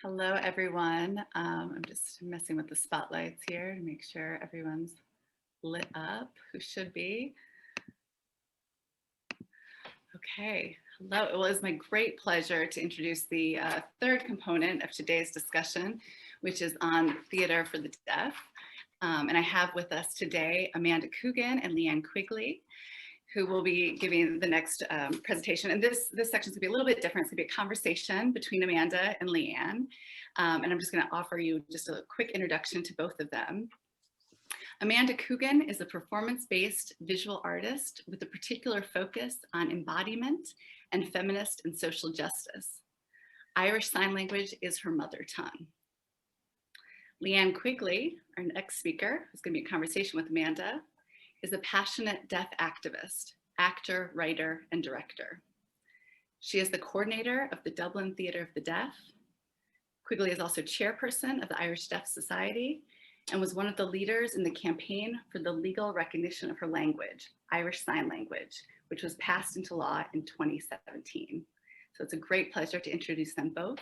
Hello, everyone. I'm just messing with the spotlights here to make sure everyone's lit up, who should be. Okay. Hello. Well, it's my great pleasure to introduce the third component of today's discussion, which is on theater for the deaf. And I have with us today Amanda Coogan and Leanne Quigley, who will be giving the next presentation. And this section is gonna be a little bit different. It's gonna be a conversation between Amanda and Leanne. And I'm just gonna offer you just a quick introduction to both of them. Amanda Coogan is a performance-based visual artist with a particular focus on embodiment and feminist and social justice. Irish Sign Language is her mother tongue. Leanne Quigley, our next speaker, who's gonna be in conversation with Amanda, is a passionate deaf activist, actor, writer, and director. She is the coordinator of the Dublin Theatre of the Deaf. Quigley is also chairperson of the Irish Deaf Society and was one of the leaders in the campaign for the legal recognition of her language, Irish Sign Language, which was passed into law in 2017. So it's a great pleasure to introduce them both,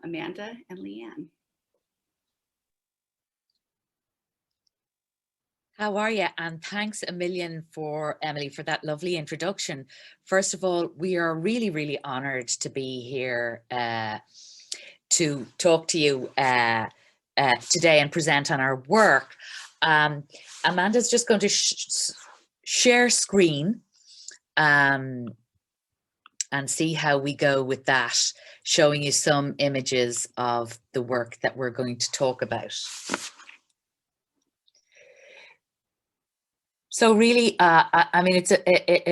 Amanda and Leanne. How are you? And thanks a million for Emily for that lovely introduction. First of all, we are really, really honored to be here to talk to you today and present on our work. Amanda's just going to share screen and see how we go with that, showing you some images of the work that we're going to talk about. So really, I mean,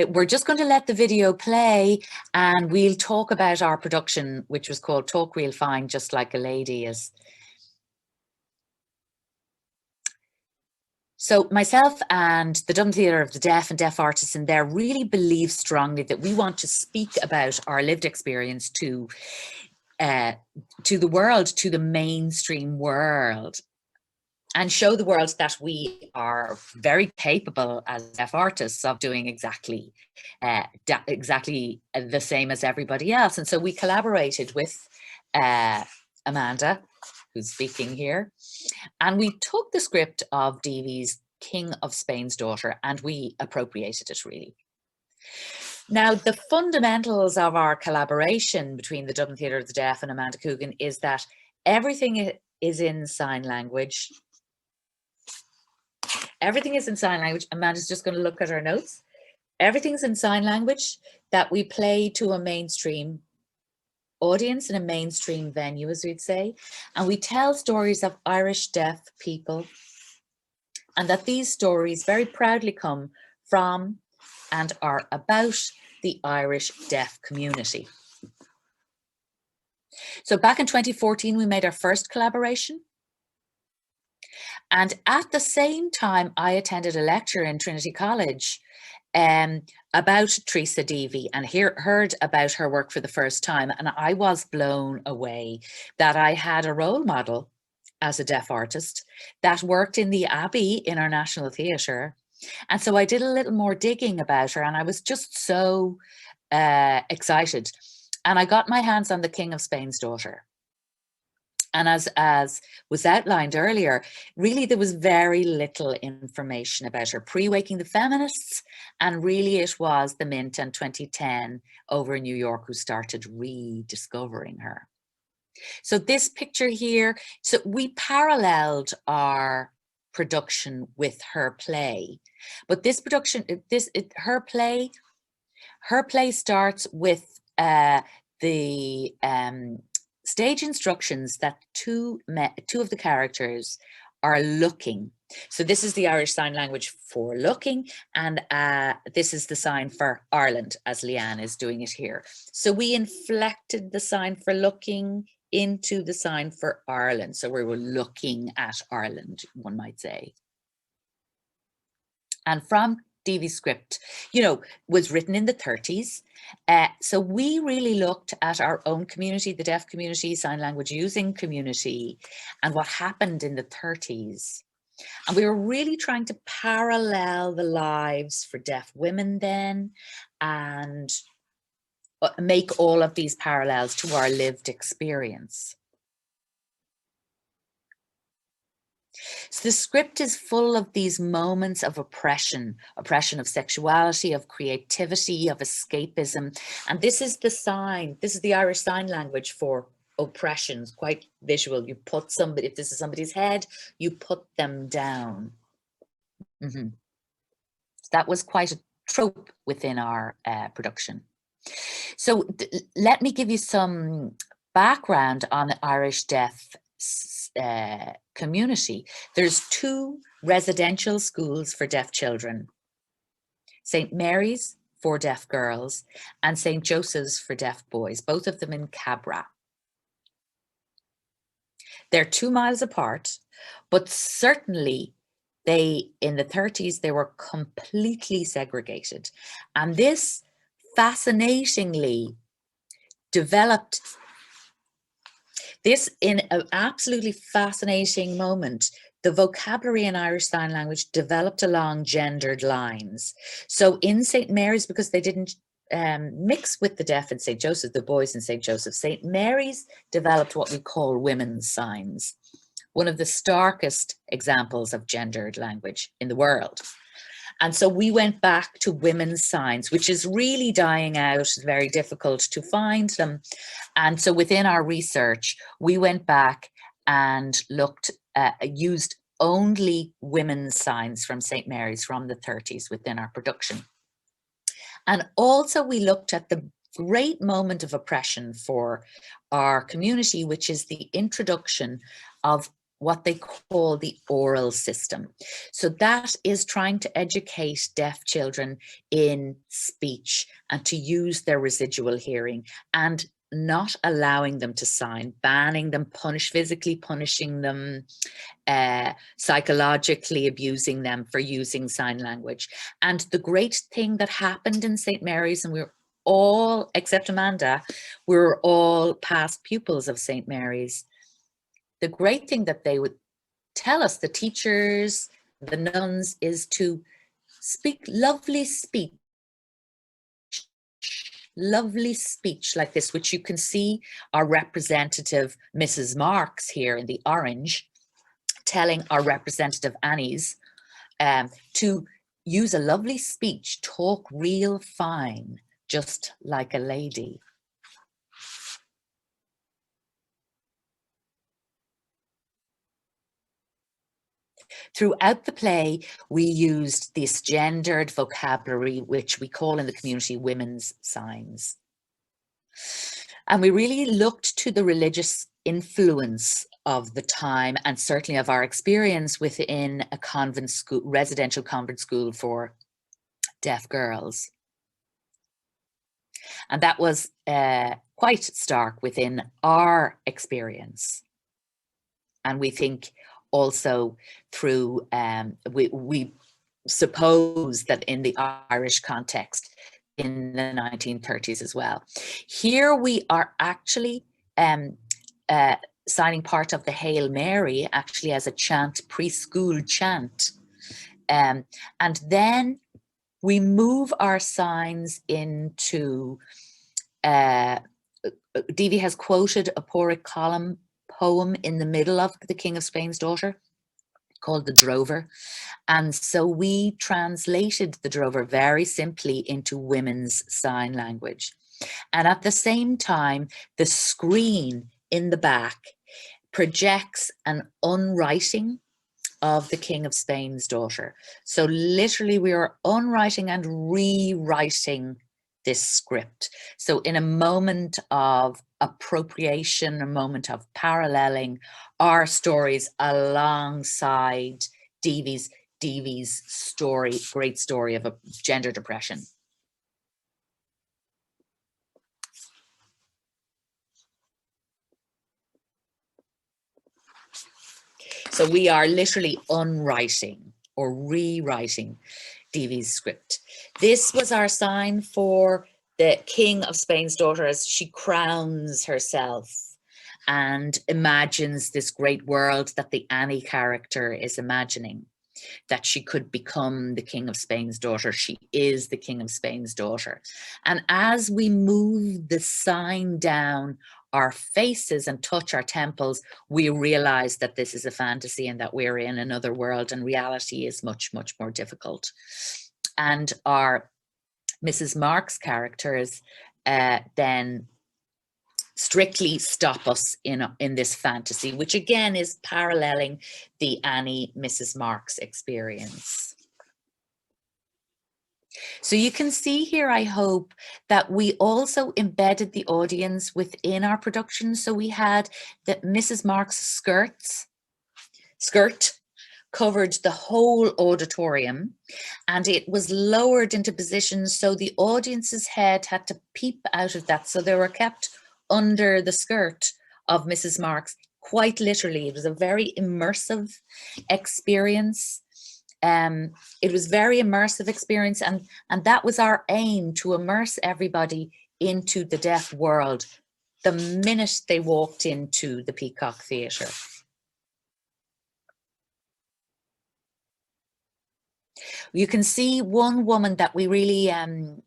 we're just going to let the video play and we'll talk about our production, which was called Talk Real Fine, Just Like a Lady Is. So myself and the Dublin Theatre of the Deaf and deaf artists in there really believe strongly that we want to speak about our lived experience to the world, to the mainstream world, and show the world that we are very capable as deaf artists of doing exactly the same as everybody else. And so we collaborated with Amanda, who's speaking here, and we took the script of Deevy's King of Spain's Daughter and we appropriated it really. Now, the fundamentals of our collaboration between the Dublin Theatre of the Deaf and Amanda Coogan is that everything is in sign language. Everything is in sign language. Amanda's just going to look at her notes. Everything's in sign language that we play to a mainstream audience in a mainstream venue, as we'd say, and we tell stories of Irish deaf people, and that these stories very proudly come from and are about the Irish deaf community. So back in 2014, we made our first collaboration. And at the same time, I attended a lecture in Trinity College about Teresa Deevy and heard about her work for the first time. And I was blown away that I had a role model as a deaf artist that worked in the Abbey in our National Theatre. And so I did a little more digging about her, and I was just so excited. And I got my hands on The King of Spain's Daughter. And as was outlined earlier, really there was very little information about her pre-Waking the Feminists, and really it was the Mint in 2010 over in New York who started rediscovering her. So this picture here, so we paralleled our production with her play, but this production, her play starts with the stage instructions that two of the characters are looking. So this is the Irish Sign Language for looking, and this is the sign for Ireland, as Leanne is doing it here. So we inflected the sign for looking into the sign for Ireland. So we were looking at Ireland, one might say. And from Deevy's script, you know, was written in the 30s. So we really looked at our own community, the deaf community, sign language using community, and what happened in the 30s. And we were really trying to parallel the lives for deaf women then and make all of these parallels to our lived experience. So the script is full of these moments of oppression of sexuality, of creativity, of escapism. And this is the sign, this is the Irish Sign Language for oppressions, quite visual. You put somebody, if this is somebody's head, you put them down. So that was quite a trope within our production. So let me give you some background on the Irish deaf community. There's 2 residential schools for deaf children, St. Mary's for deaf girls and St. Joseph's for deaf boys, both of them in Cabra. They're 2 miles apart, but certainly in the 30s, they were completely segregated. And this fascinatingly developed this in an absolutely fascinating moment. The vocabulary in Irish Sign Language developed along gendered lines. So in St. Mary's, because they didn't mix with the deaf in St. Joseph, the boys in St. Joseph, St. Mary's developed what we call women's signs, one of the starkest examples of gendered language in the world. And so we went back to women's signs, which is really dying out. It's very difficult to find them. And so within our research, we went back and looked, used only women's signs from St. Mary's from the 30s within our production. And also we looked at the great moment of oppression for our community, which is the introduction of what they call the oral system. So that is trying to educate deaf children in speech and to use their residual hearing, and not allowing them to sign, banning them, physically punishing them, psychologically abusing them for using sign language. And the great thing that happened in St. Mary's, and we're all, except Amanda, we're all past pupils of St. Mary's. The great thing that they would tell us, the teachers, the nuns, is to speak lovely speech like this, which you can see our representative Mrs. Marks here in the orange telling our representative Annie's to use a lovely speech, talk real fine, just like a lady. Throughout the play, we used this gendered vocabulary, which we call in the community women's signs. And we really looked to the religious influence of the time and certainly of our experience within a convent school, residential convent school for deaf girls. And that was quite stark within our experience. And we think also through, we suppose that in the Irish context in the 1930s as well. Here we are actually signing part of the Hail Mary actually as a chant, preschool chant. And then we move our signs into, Deevy has quoted a Pauric column poem in the middle of The King of Spain's Daughter called The Drover. And so we translated The Drover very simply into women's sign language. And at the same time, the screen in the back projects an unwriting of The King of Spain's Daughter. So literally we are unwriting and rewriting this script. So in a moment of appropriation, a moment of paralleling our stories alongside Deevy's story, great story of a gender depression. So we are literally unwriting or rewriting Deevy's script. This was our sign for the King of Spain's Daughter as she crowns herself and imagines this great world that the Annie character is imagining, that she could become the King of Spain's daughter. She is the King of Spain's daughter. And as we move the sign down our faces and touch our temples, we realize that this is a fantasy and that we're in another world and reality is much, much more difficult. And our Mrs. Marks characters then strictly stop us in this fantasy, which again is paralleling the Annie Mrs. Marks experience. So you can see here, I hope, that we also embedded the audience within our production. So we had that Mrs. Marks' skirt covered the whole auditorium, and it was lowered into position so the audience's head had to peep out of that. So they were kept under the skirt of Mrs. Marks, quite literally. It was a very immersive experience. It was very immersive experience, and that was our aim, to immerse everybody into the deaf world the minute they walked into the Peacock Theatre. You can see one woman that we really, a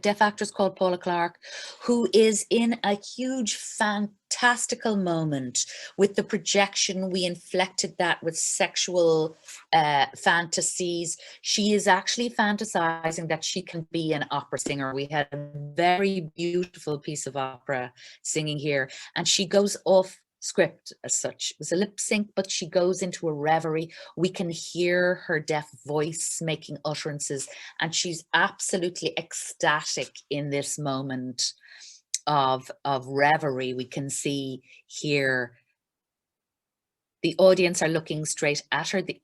deaf actress called Paula Clark, who is in a huge fantastical moment with the projection. We inflected that with sexual fantasies. She is actually fantasizing that she can be an opera singer. We had a very beautiful piece of opera singing here, and she goes off script as such. It was a lip sync, but she goes into a reverie. We can hear her deaf voice making utterances, and she's absolutely ecstatic in this moment of reverie. We can see here the audience are looking straight at her. The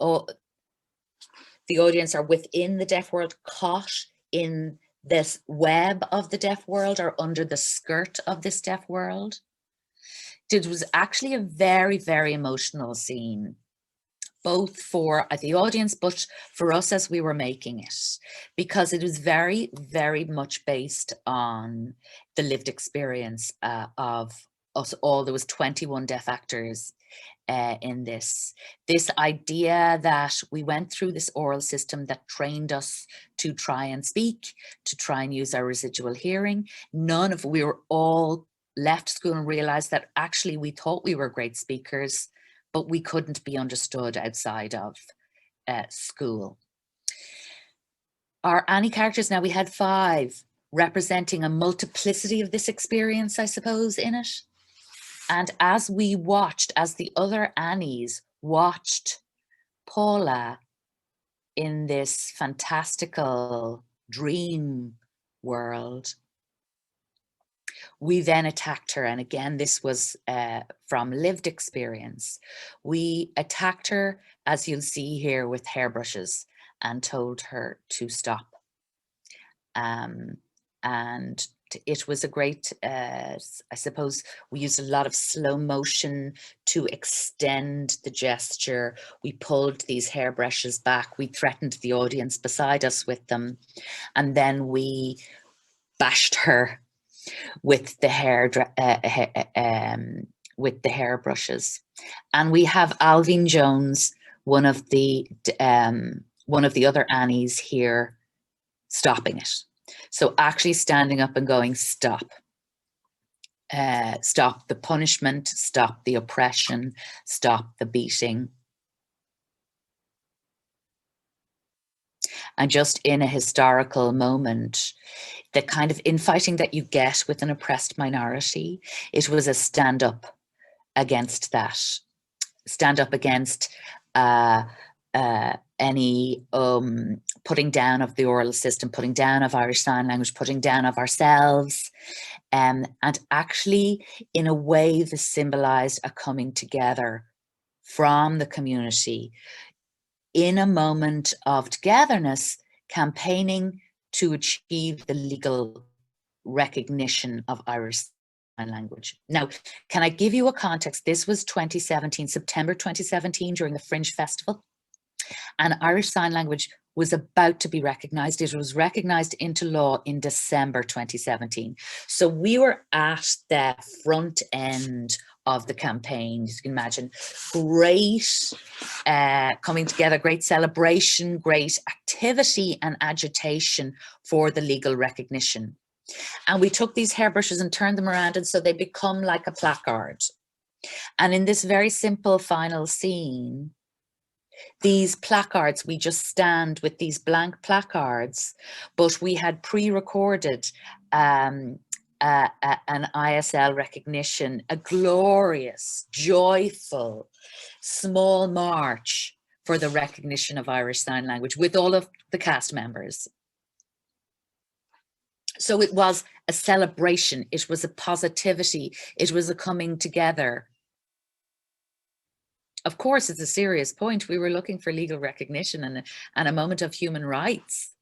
audience are within the deaf world, caught in this web of the deaf world or under the skirt of this deaf world. It was actually a very, very emotional scene, both for the audience, but for us as we were making it, because it was very, very much based on the lived experience of us all. There was 21 deaf actors in this idea that we went through this oral system that trained us to try and speak, to try and use our residual hearing. We were all left school and realized that actually we thought we were great speakers, but we couldn't be understood outside of school. Our Annie characters, now we had 5, representing a multiplicity of this experience, I suppose, in it. And as we watched, as the other Annies watched Paula in this fantastical dream world, We then attacked her, and again, this was from lived experience. We attacked her, as you'll see here, with hairbrushes and told her to stop. And it was a great, I suppose, we used a lot of slow motion to extend the gesture. We pulled these hairbrushes back. We threatened the audience beside us with them. And then we bashed her with the hairbrushes. And we have Alvin Jones, one of the other Annies here, stopping it. So actually standing up and going, stop. Stop the punishment, stop the oppression, stop the beating. And just in a historical moment, the kind of infighting that you get with an oppressed minority, it was a stand up against that. Stand up against any putting down of the oral system, putting down of Irish Sign Language, putting down of ourselves. And actually, in a way, this symbolized a coming together from the community in a moment of togetherness, campaigning to achieve the legal recognition of Irish Sign Language. Now, can I give you a context? This was 2017, September 2017, during the Fringe Festival. And Irish Sign Language was about to be recognised. It was recognised into law in December 2017. So we were at the front end of the campaign. You can imagine, great coming together, great celebration, great activity and agitation for the legal recognition. And we took these hairbrushes and turned them around, and so they become like a placard. And in this very simple final scene, these placards, we just stand with these blank placards, but we had pre-recorded an ISL recognition, a glorious, joyful, small march for the recognition of Irish Sign Language with all of the cast members. So it was a celebration, it was a positivity, it was a coming together. Of course, it's a serious point. We were looking for legal recognition and a moment of human rights,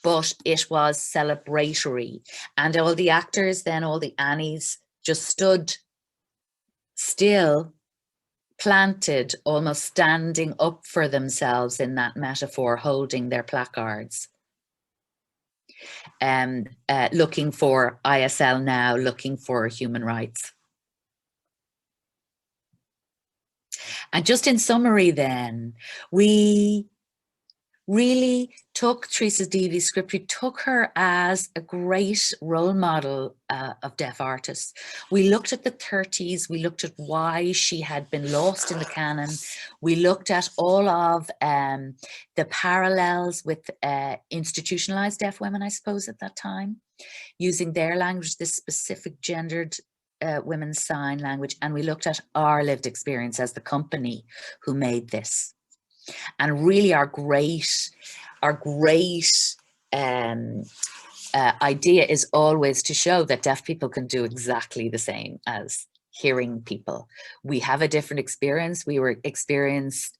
but it was celebratory. And all the actors, then all the Annies, just stood still, planted, almost standing up for themselves in that metaphor, holding their placards. Looking for ISL now, looking for human rights. And just in summary then, we really took Teresa Deevy's script, we took her as a great role model of deaf artists. We looked at the 30s, we looked at why she had been lost in the canon. We looked at all of the parallels with institutionalized deaf women, I suppose, at that time, using their language, this specific gendered women's sign language, and we looked at our lived experience as the company who made this. And really our great idea is always to show that deaf people can do exactly the same as hearing people. We have a different experience. We were experienced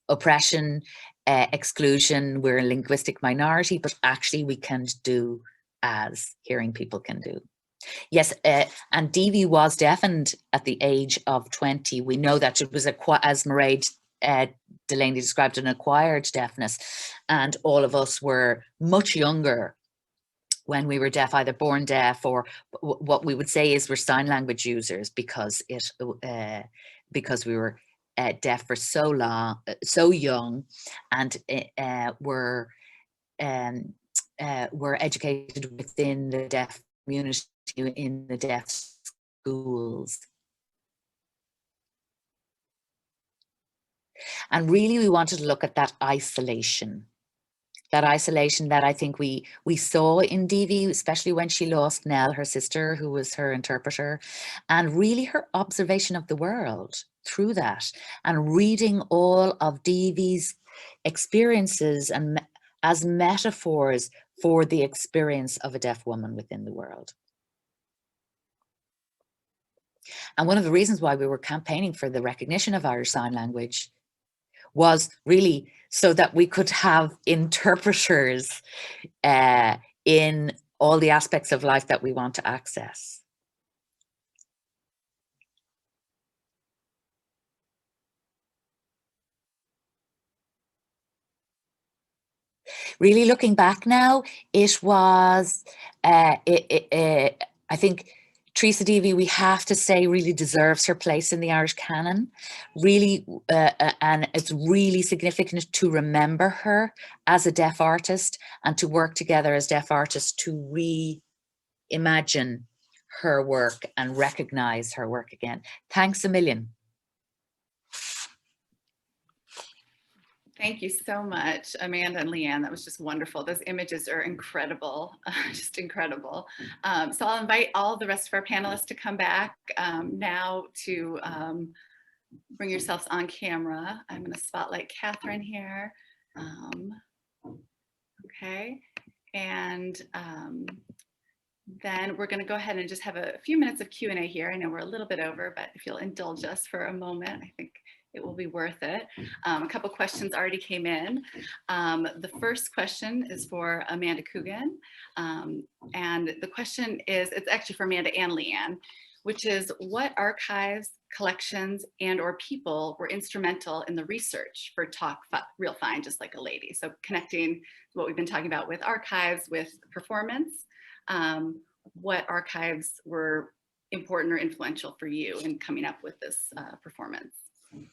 oppression, exclusion. We're a linguistic minority, but actually we can do as hearing people can do. Yes, and Deevy was deafened at the age of 20. We know that it was, as Mairead Delaney described, an acquired deafness, and all of us were much younger when we were deaf, either born deaf or what we would say is we're sign language users, because because we were deaf for so long, so young, and were educated within the deaf community, in the deaf schools. And really we wanted to look at that isolation that I think we saw in Deevy, especially when she lost Nell, her sister, who was her interpreter, and really her observation of the world through that, and reading all of Deevy's experiences and as metaphors for the experience of a deaf woman within the world. And one of the reasons why we were campaigning for the recognition of Irish Sign Language was really so that we could have interpreters in all the aspects of life that we want to access. Really looking back now, it was, I think Teresa Deevy, we have to say, really deserves her place in the Irish canon. Really, and it's really significant to remember her as a deaf artist and to work together as deaf artists to reimagine her work and recognize her work again. Thanks a million. Thank you so much, Amanda and Leanne. That was just wonderful. Those images are incredible, just incredible. So I'll invite all the rest of our panelists to come back now to bring yourselves on camera. I'm going to spotlight Catherine here. Okay, and then we're going to go ahead and just have a few minutes of Q&A here. I know we're a little bit over, but if you'll indulge us for a moment, I think it will be worth it. A couple questions already came in. The first question is for Amanda Coogan. And the question is, it's actually for Amanda and Leanne, which is what archives, collections, and or people were instrumental in the research for Talk Real Fine, Just Like a Lady? So connecting what we've been talking about with archives, with performance, what archives were important or influential for you in coming up with this performance?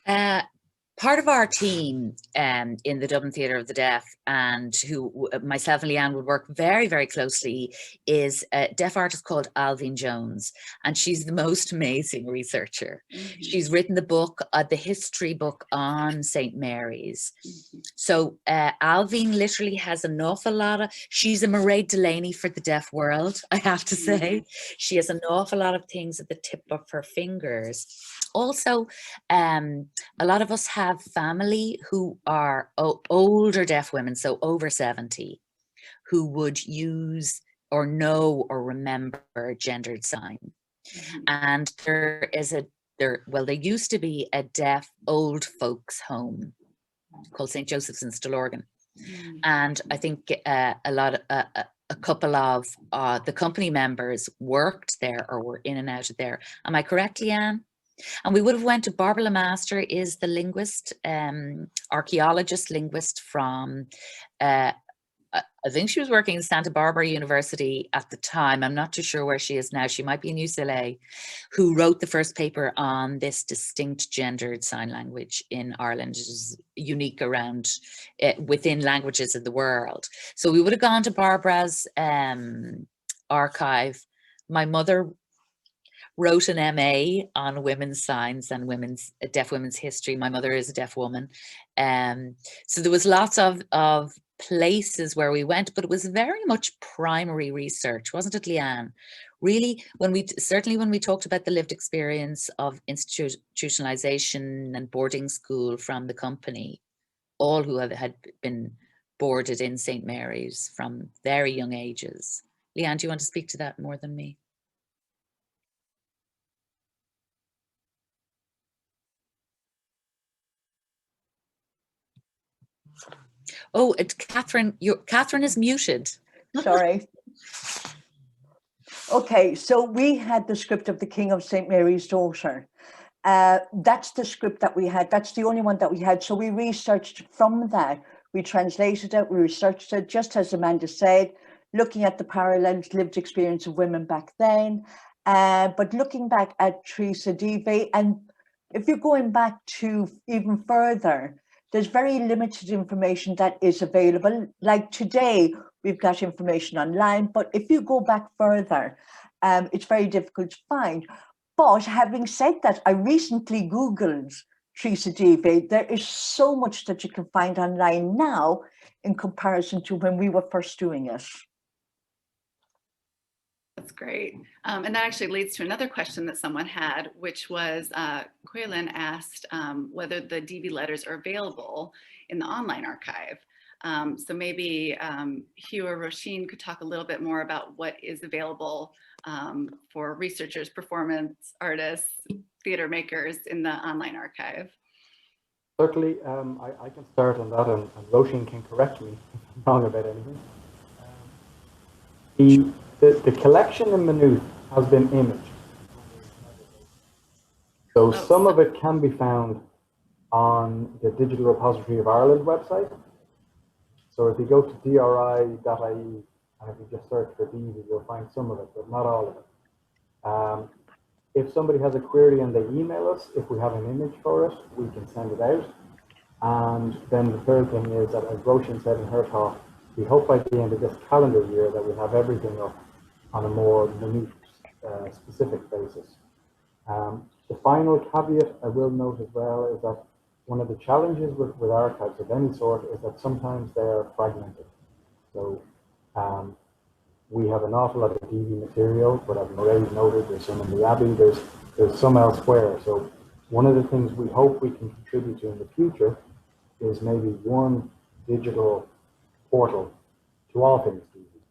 Part of our team in the Dublin Theatre of the Deaf, and who myself and Leanne would work very, very closely, is a deaf artist called Alvine Jones, and she's the most amazing researcher. Mm-hmm. She's written the book, the history book on St. Mary's. Mm-hmm. So Alvine literally has an awful lot of, she's a Mairead Delaney for the deaf world, I have to say. Mm-hmm. She has an awful lot of things at the tip of her fingers. Also, a lot of us have family who are older deaf women, so over 70, who would use or know or remember gendered sign. Mm-hmm. And there used to be a deaf old folks home called St. Joseph's in Stillorgan. Mm-hmm. And I think a couple of the company members worked there or were in and out of there. Am I correct, Leanne? And we would have went to Barbara Lemaster, is the linguist, archaeologist linguist from, I think she was working in Santa Barbara University at the time. I'm not too sure where she is now. She might be in UCLA, who wrote the first paper on this distinct gendered sign language in Ireland. It is unique around within languages of the world. So we would have gone to Barbara's archive. My mother wrote an MA on women's signs and deaf women's history. My mother is a deaf woman. So there was lots of places where we went, but it was very much primary research, wasn't it, Leanne? Really, when we talked about the lived experience of institutionalization and boarding school from the company, all who had been boarded in St. Mary's from very young ages. Leanne, do you want to speak to that more than me? Oh, Catherine, Catherine is muted. Sorry. Okay, so we had the script of The King of St. Mary's Daughter. That's the script that we had. That's the only one that we had. So we researched from that. We translated it, we researched it, just as Amanda said, looking at the parallels, lived experience of women back then, but looking back at Teresa Deevy. And if you're going back to even further, there's very limited information that is available. Like today, we've got information online, but if you go back further, it's very difficult to find. But having said that, I recently Googled Teresa Deevy. There is so much that you can find online now in comparison to when we were first doing it. That's great. And that actually leads to another question that someone had, which was Whelan asked whether the Deevy letters are available in the online archive. So maybe Hugh or Roisin could talk a little bit more about what is available for researchers, performance artists, theater makers in the online archive? Certainly, I can start on that, and Roisin can correct me if I'm wrong about anything. The collection in Maynooth has been imaged. So some of it can be found on the Digital Repository of Ireland website. So if you go to dri.ie and if you just search for Deevy, you'll find some of it, but not all of it. If somebody has a query and they email us, if we have an image for it, we can send it out. And then the third thing is that, as Roisin said in her talk, we hope by the end of this calendar year that we have everything up on a more Maynooth specific basis. The final caveat I will note as well is that one of the challenges with archives of any sort is that sometimes they are fragmented. So we have an awful lot of Deevy material, but as Morash noted, there's some in the Abbey, there's some elsewhere. So one of the things we hope we can contribute to in the future is maybe one digital portal to all things Deevy,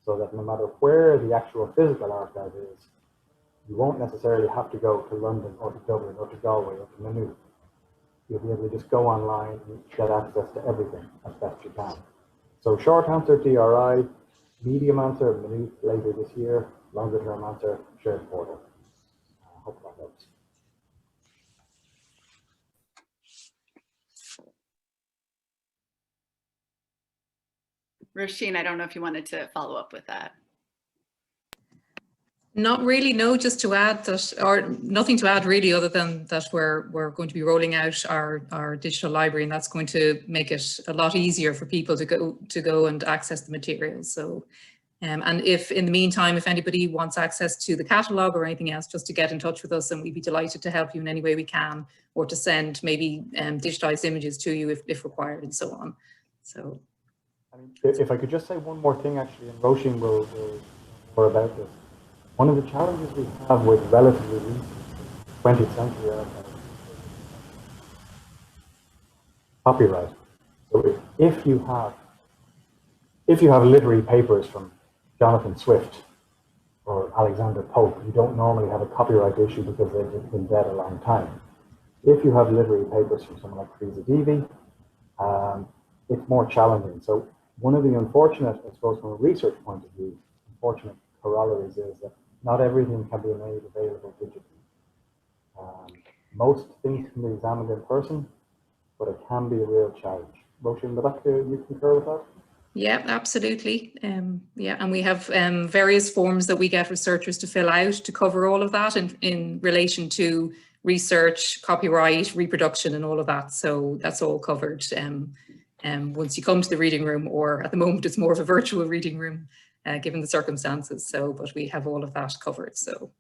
so that no matter where the actual physical archive is, you won't necessarily have to go to London or to Dublin or to Galway or to Maynooth. You'll be able to just go online and get access to everything as best you can. So short answer, DRI, medium answer, Maynooth later this year, longer term answer, shared portal. I hope that helps. Roisin, I don't know if you wanted to follow up with that. Not really, no, just to add that, or nothing to add really, other than that we're going to be rolling out our digital library, and that's going to make it a lot easier for people to go and access the materials. So, and if in the meantime, if anybody wants access to the catalogue or anything else, just to get in touch with us, and we'd be delighted to help you in any way we can, or to send maybe digitized images to you if required, and so on. So, I mean, if I could just say one more thing, actually, and Roisin will more about this. One of the challenges we have with relatively recent 20th century archives, copyright. So if you have literary papers from Jonathan Swift or Alexander Pope, you don't normally have a copyright issue because they've been dead a long time. If you have literary papers from someone like Teresa Deevy, it's more challenging. So one of the unfortunate, I suppose, from a research point of view, unfortunate corollaries is that not everything can be made available digitally. Most things can be examined in person, but it can be a real challenge. Roisin, would you concur with that? yeah, absolutely. Yeah, and we have various forms that we get researchers to fill out to cover all of that in relation to research, copyright, reproduction, and all of that. So that's all covered once you come to the reading room, or at the moment it's more of a virtual reading room. Given the circumstances, but we have all of that covered. So,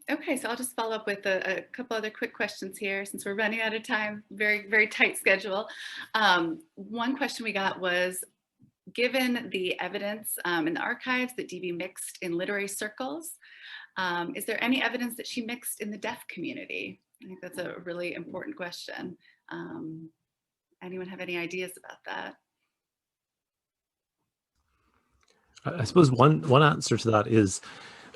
okay, so I'll just follow up with a couple other quick questions here since we're running out of time. Very, very tight schedule. One question we got was, given the evidence in the archives that Deevy mixed in literary circles, is there any evidence that she mixed in the deaf community? I think that's a really important question. Anyone have any ideas about that? I suppose one answer to that is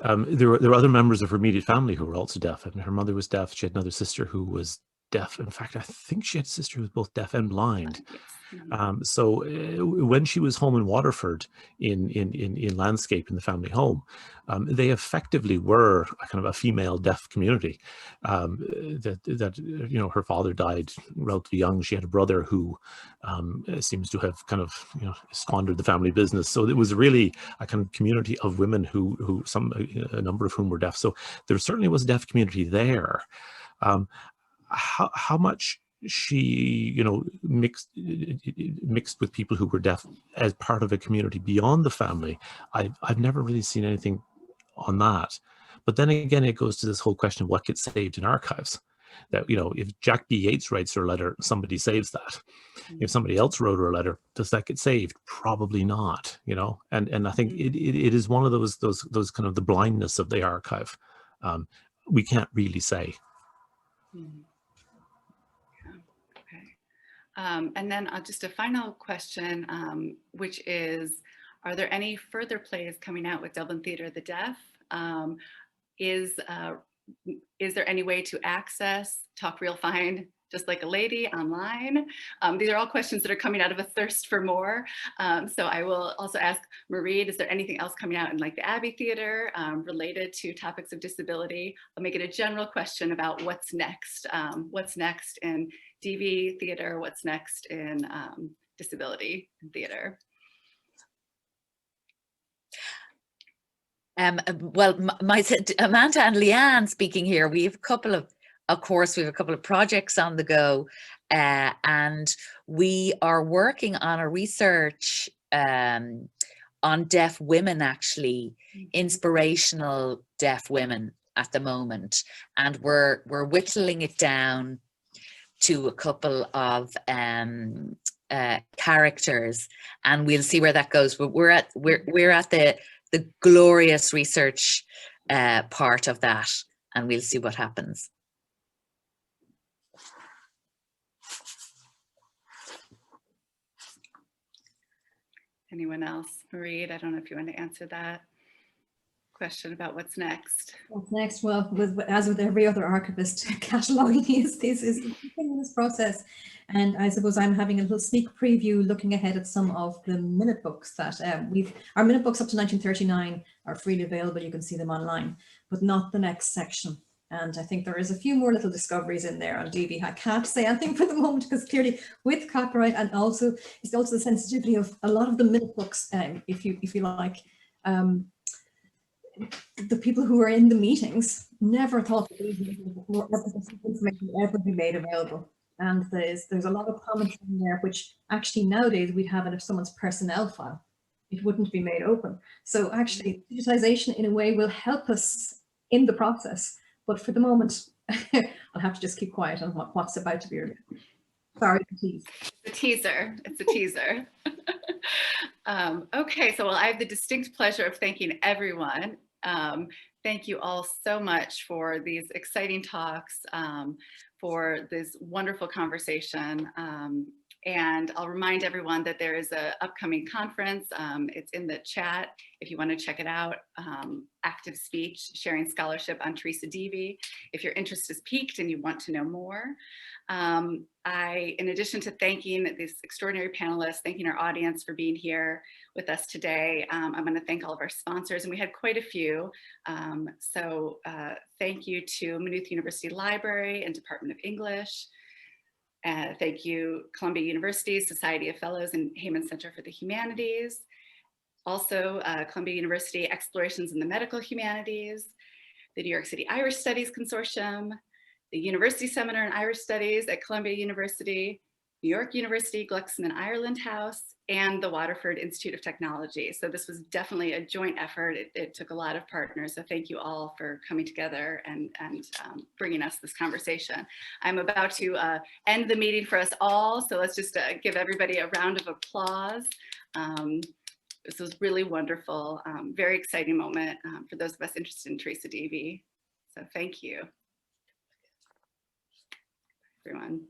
there were other members of her immediate family who were also deaf. I mean, her mother was deaf. She had another sister who was deaf. In fact, I think she had a sister who was both deaf and blind. So when she was home in Waterford in landscape in the family home, they effectively were a kind of a female deaf community. That you know, her father died relatively young. She had a brother who seems to have kind of, you know, squandered the family business. So it was really a kind of community of women who a number of whom were deaf. So there certainly was a deaf community there. How much she, you know, mixed with people who were deaf as part of a community beyond the family, I've never really seen anything on that. But then again, it goes to this whole question of what gets saved in archives. That, you know, if Jack B. Yeats writes her a letter, somebody saves that. If somebody else wrote her a letter, does that get saved? Probably not, you know. And I think it is one of those kind of the blindness of the archive. We can't really say. And then just a final question, which is, Are there any further plays coming out with Dublin Theatre of the Deaf? Is there any way to access Talk Real Fine Just Like a Lady online? These are all questions that are coming out of a thirst for more. So I will also ask Marie, is there anything else coming out in like the Abbey Theatre related to topics of disability? I'll make it a general question about what's next. What's next in DV theatre? What's next in disability theatre? Well, Amanda and Leanne speaking here. We have a couple of course, we have a couple of projects on the go, and we are working on a research on deaf women, actually, inspirational deaf women at the moment, and we're whittling it down to a couple of characters, and we'll see where that goes. But we're at the glorious research part of that, and we'll see what happens. Anyone else? Marie, I don't know if you want to answer that question about what's next. What's next? Well, as with every other archivist, cataloguing is this process. And I suppose I'm having a little sneak preview looking ahead at some of the minute books that our minute books up to 1939 are freely available. You can see them online, but not the next section. And I think there is a few more little discoveries in there on DV. I can't say anything for the moment because clearly with copyright, and also it's also the sensitivity of a lot of the minute books, if you like, the people who are in the meetings never thought that these information would ever be made available. And there's a lot of commentary in there, which actually nowadays we'd have it if someone's personnel file. It wouldn't be made open. So actually digitization in a way will help us in the process. But for the moment, I'll have to just keep quiet on what's about to be revealed. Sorry to tease. It's a teaser. It's a teaser. Okay, so I have the distinct pleasure of thanking everyone. Thank you all so much for these exciting talks, for this wonderful conversation. And I'll remind everyone that there is an upcoming conference. It's in the chat if you want to check it out. Active Speech, Sharing Scholarship on Teresa Deevy. If your interest is piqued and you want to know more. In addition to thanking these extraordinary panelists, thanking our audience for being here with us today, I'm going to thank all of our sponsors, and we had quite a few. Thank you to Maynooth University Library and Department of English. Thank you, Columbia University, Society of Fellows, and Heyman Center for the Humanities. Also, Columbia University Explorations in the Medical Humanities, the New York City Irish Studies Consortium, the University Seminar in Irish Studies at Columbia University, New York University Glucksman Ireland House, and the Waterford Institute of Technology. So this was definitely a joint effort. It took a lot of partners. So thank you all for coming together and bringing us this conversation. I'm about to end the meeting for us all. So let's just give everybody a round of applause. This was really wonderful, very exciting moment for those of us interested in Teresa Deevy. So thank you, everyone.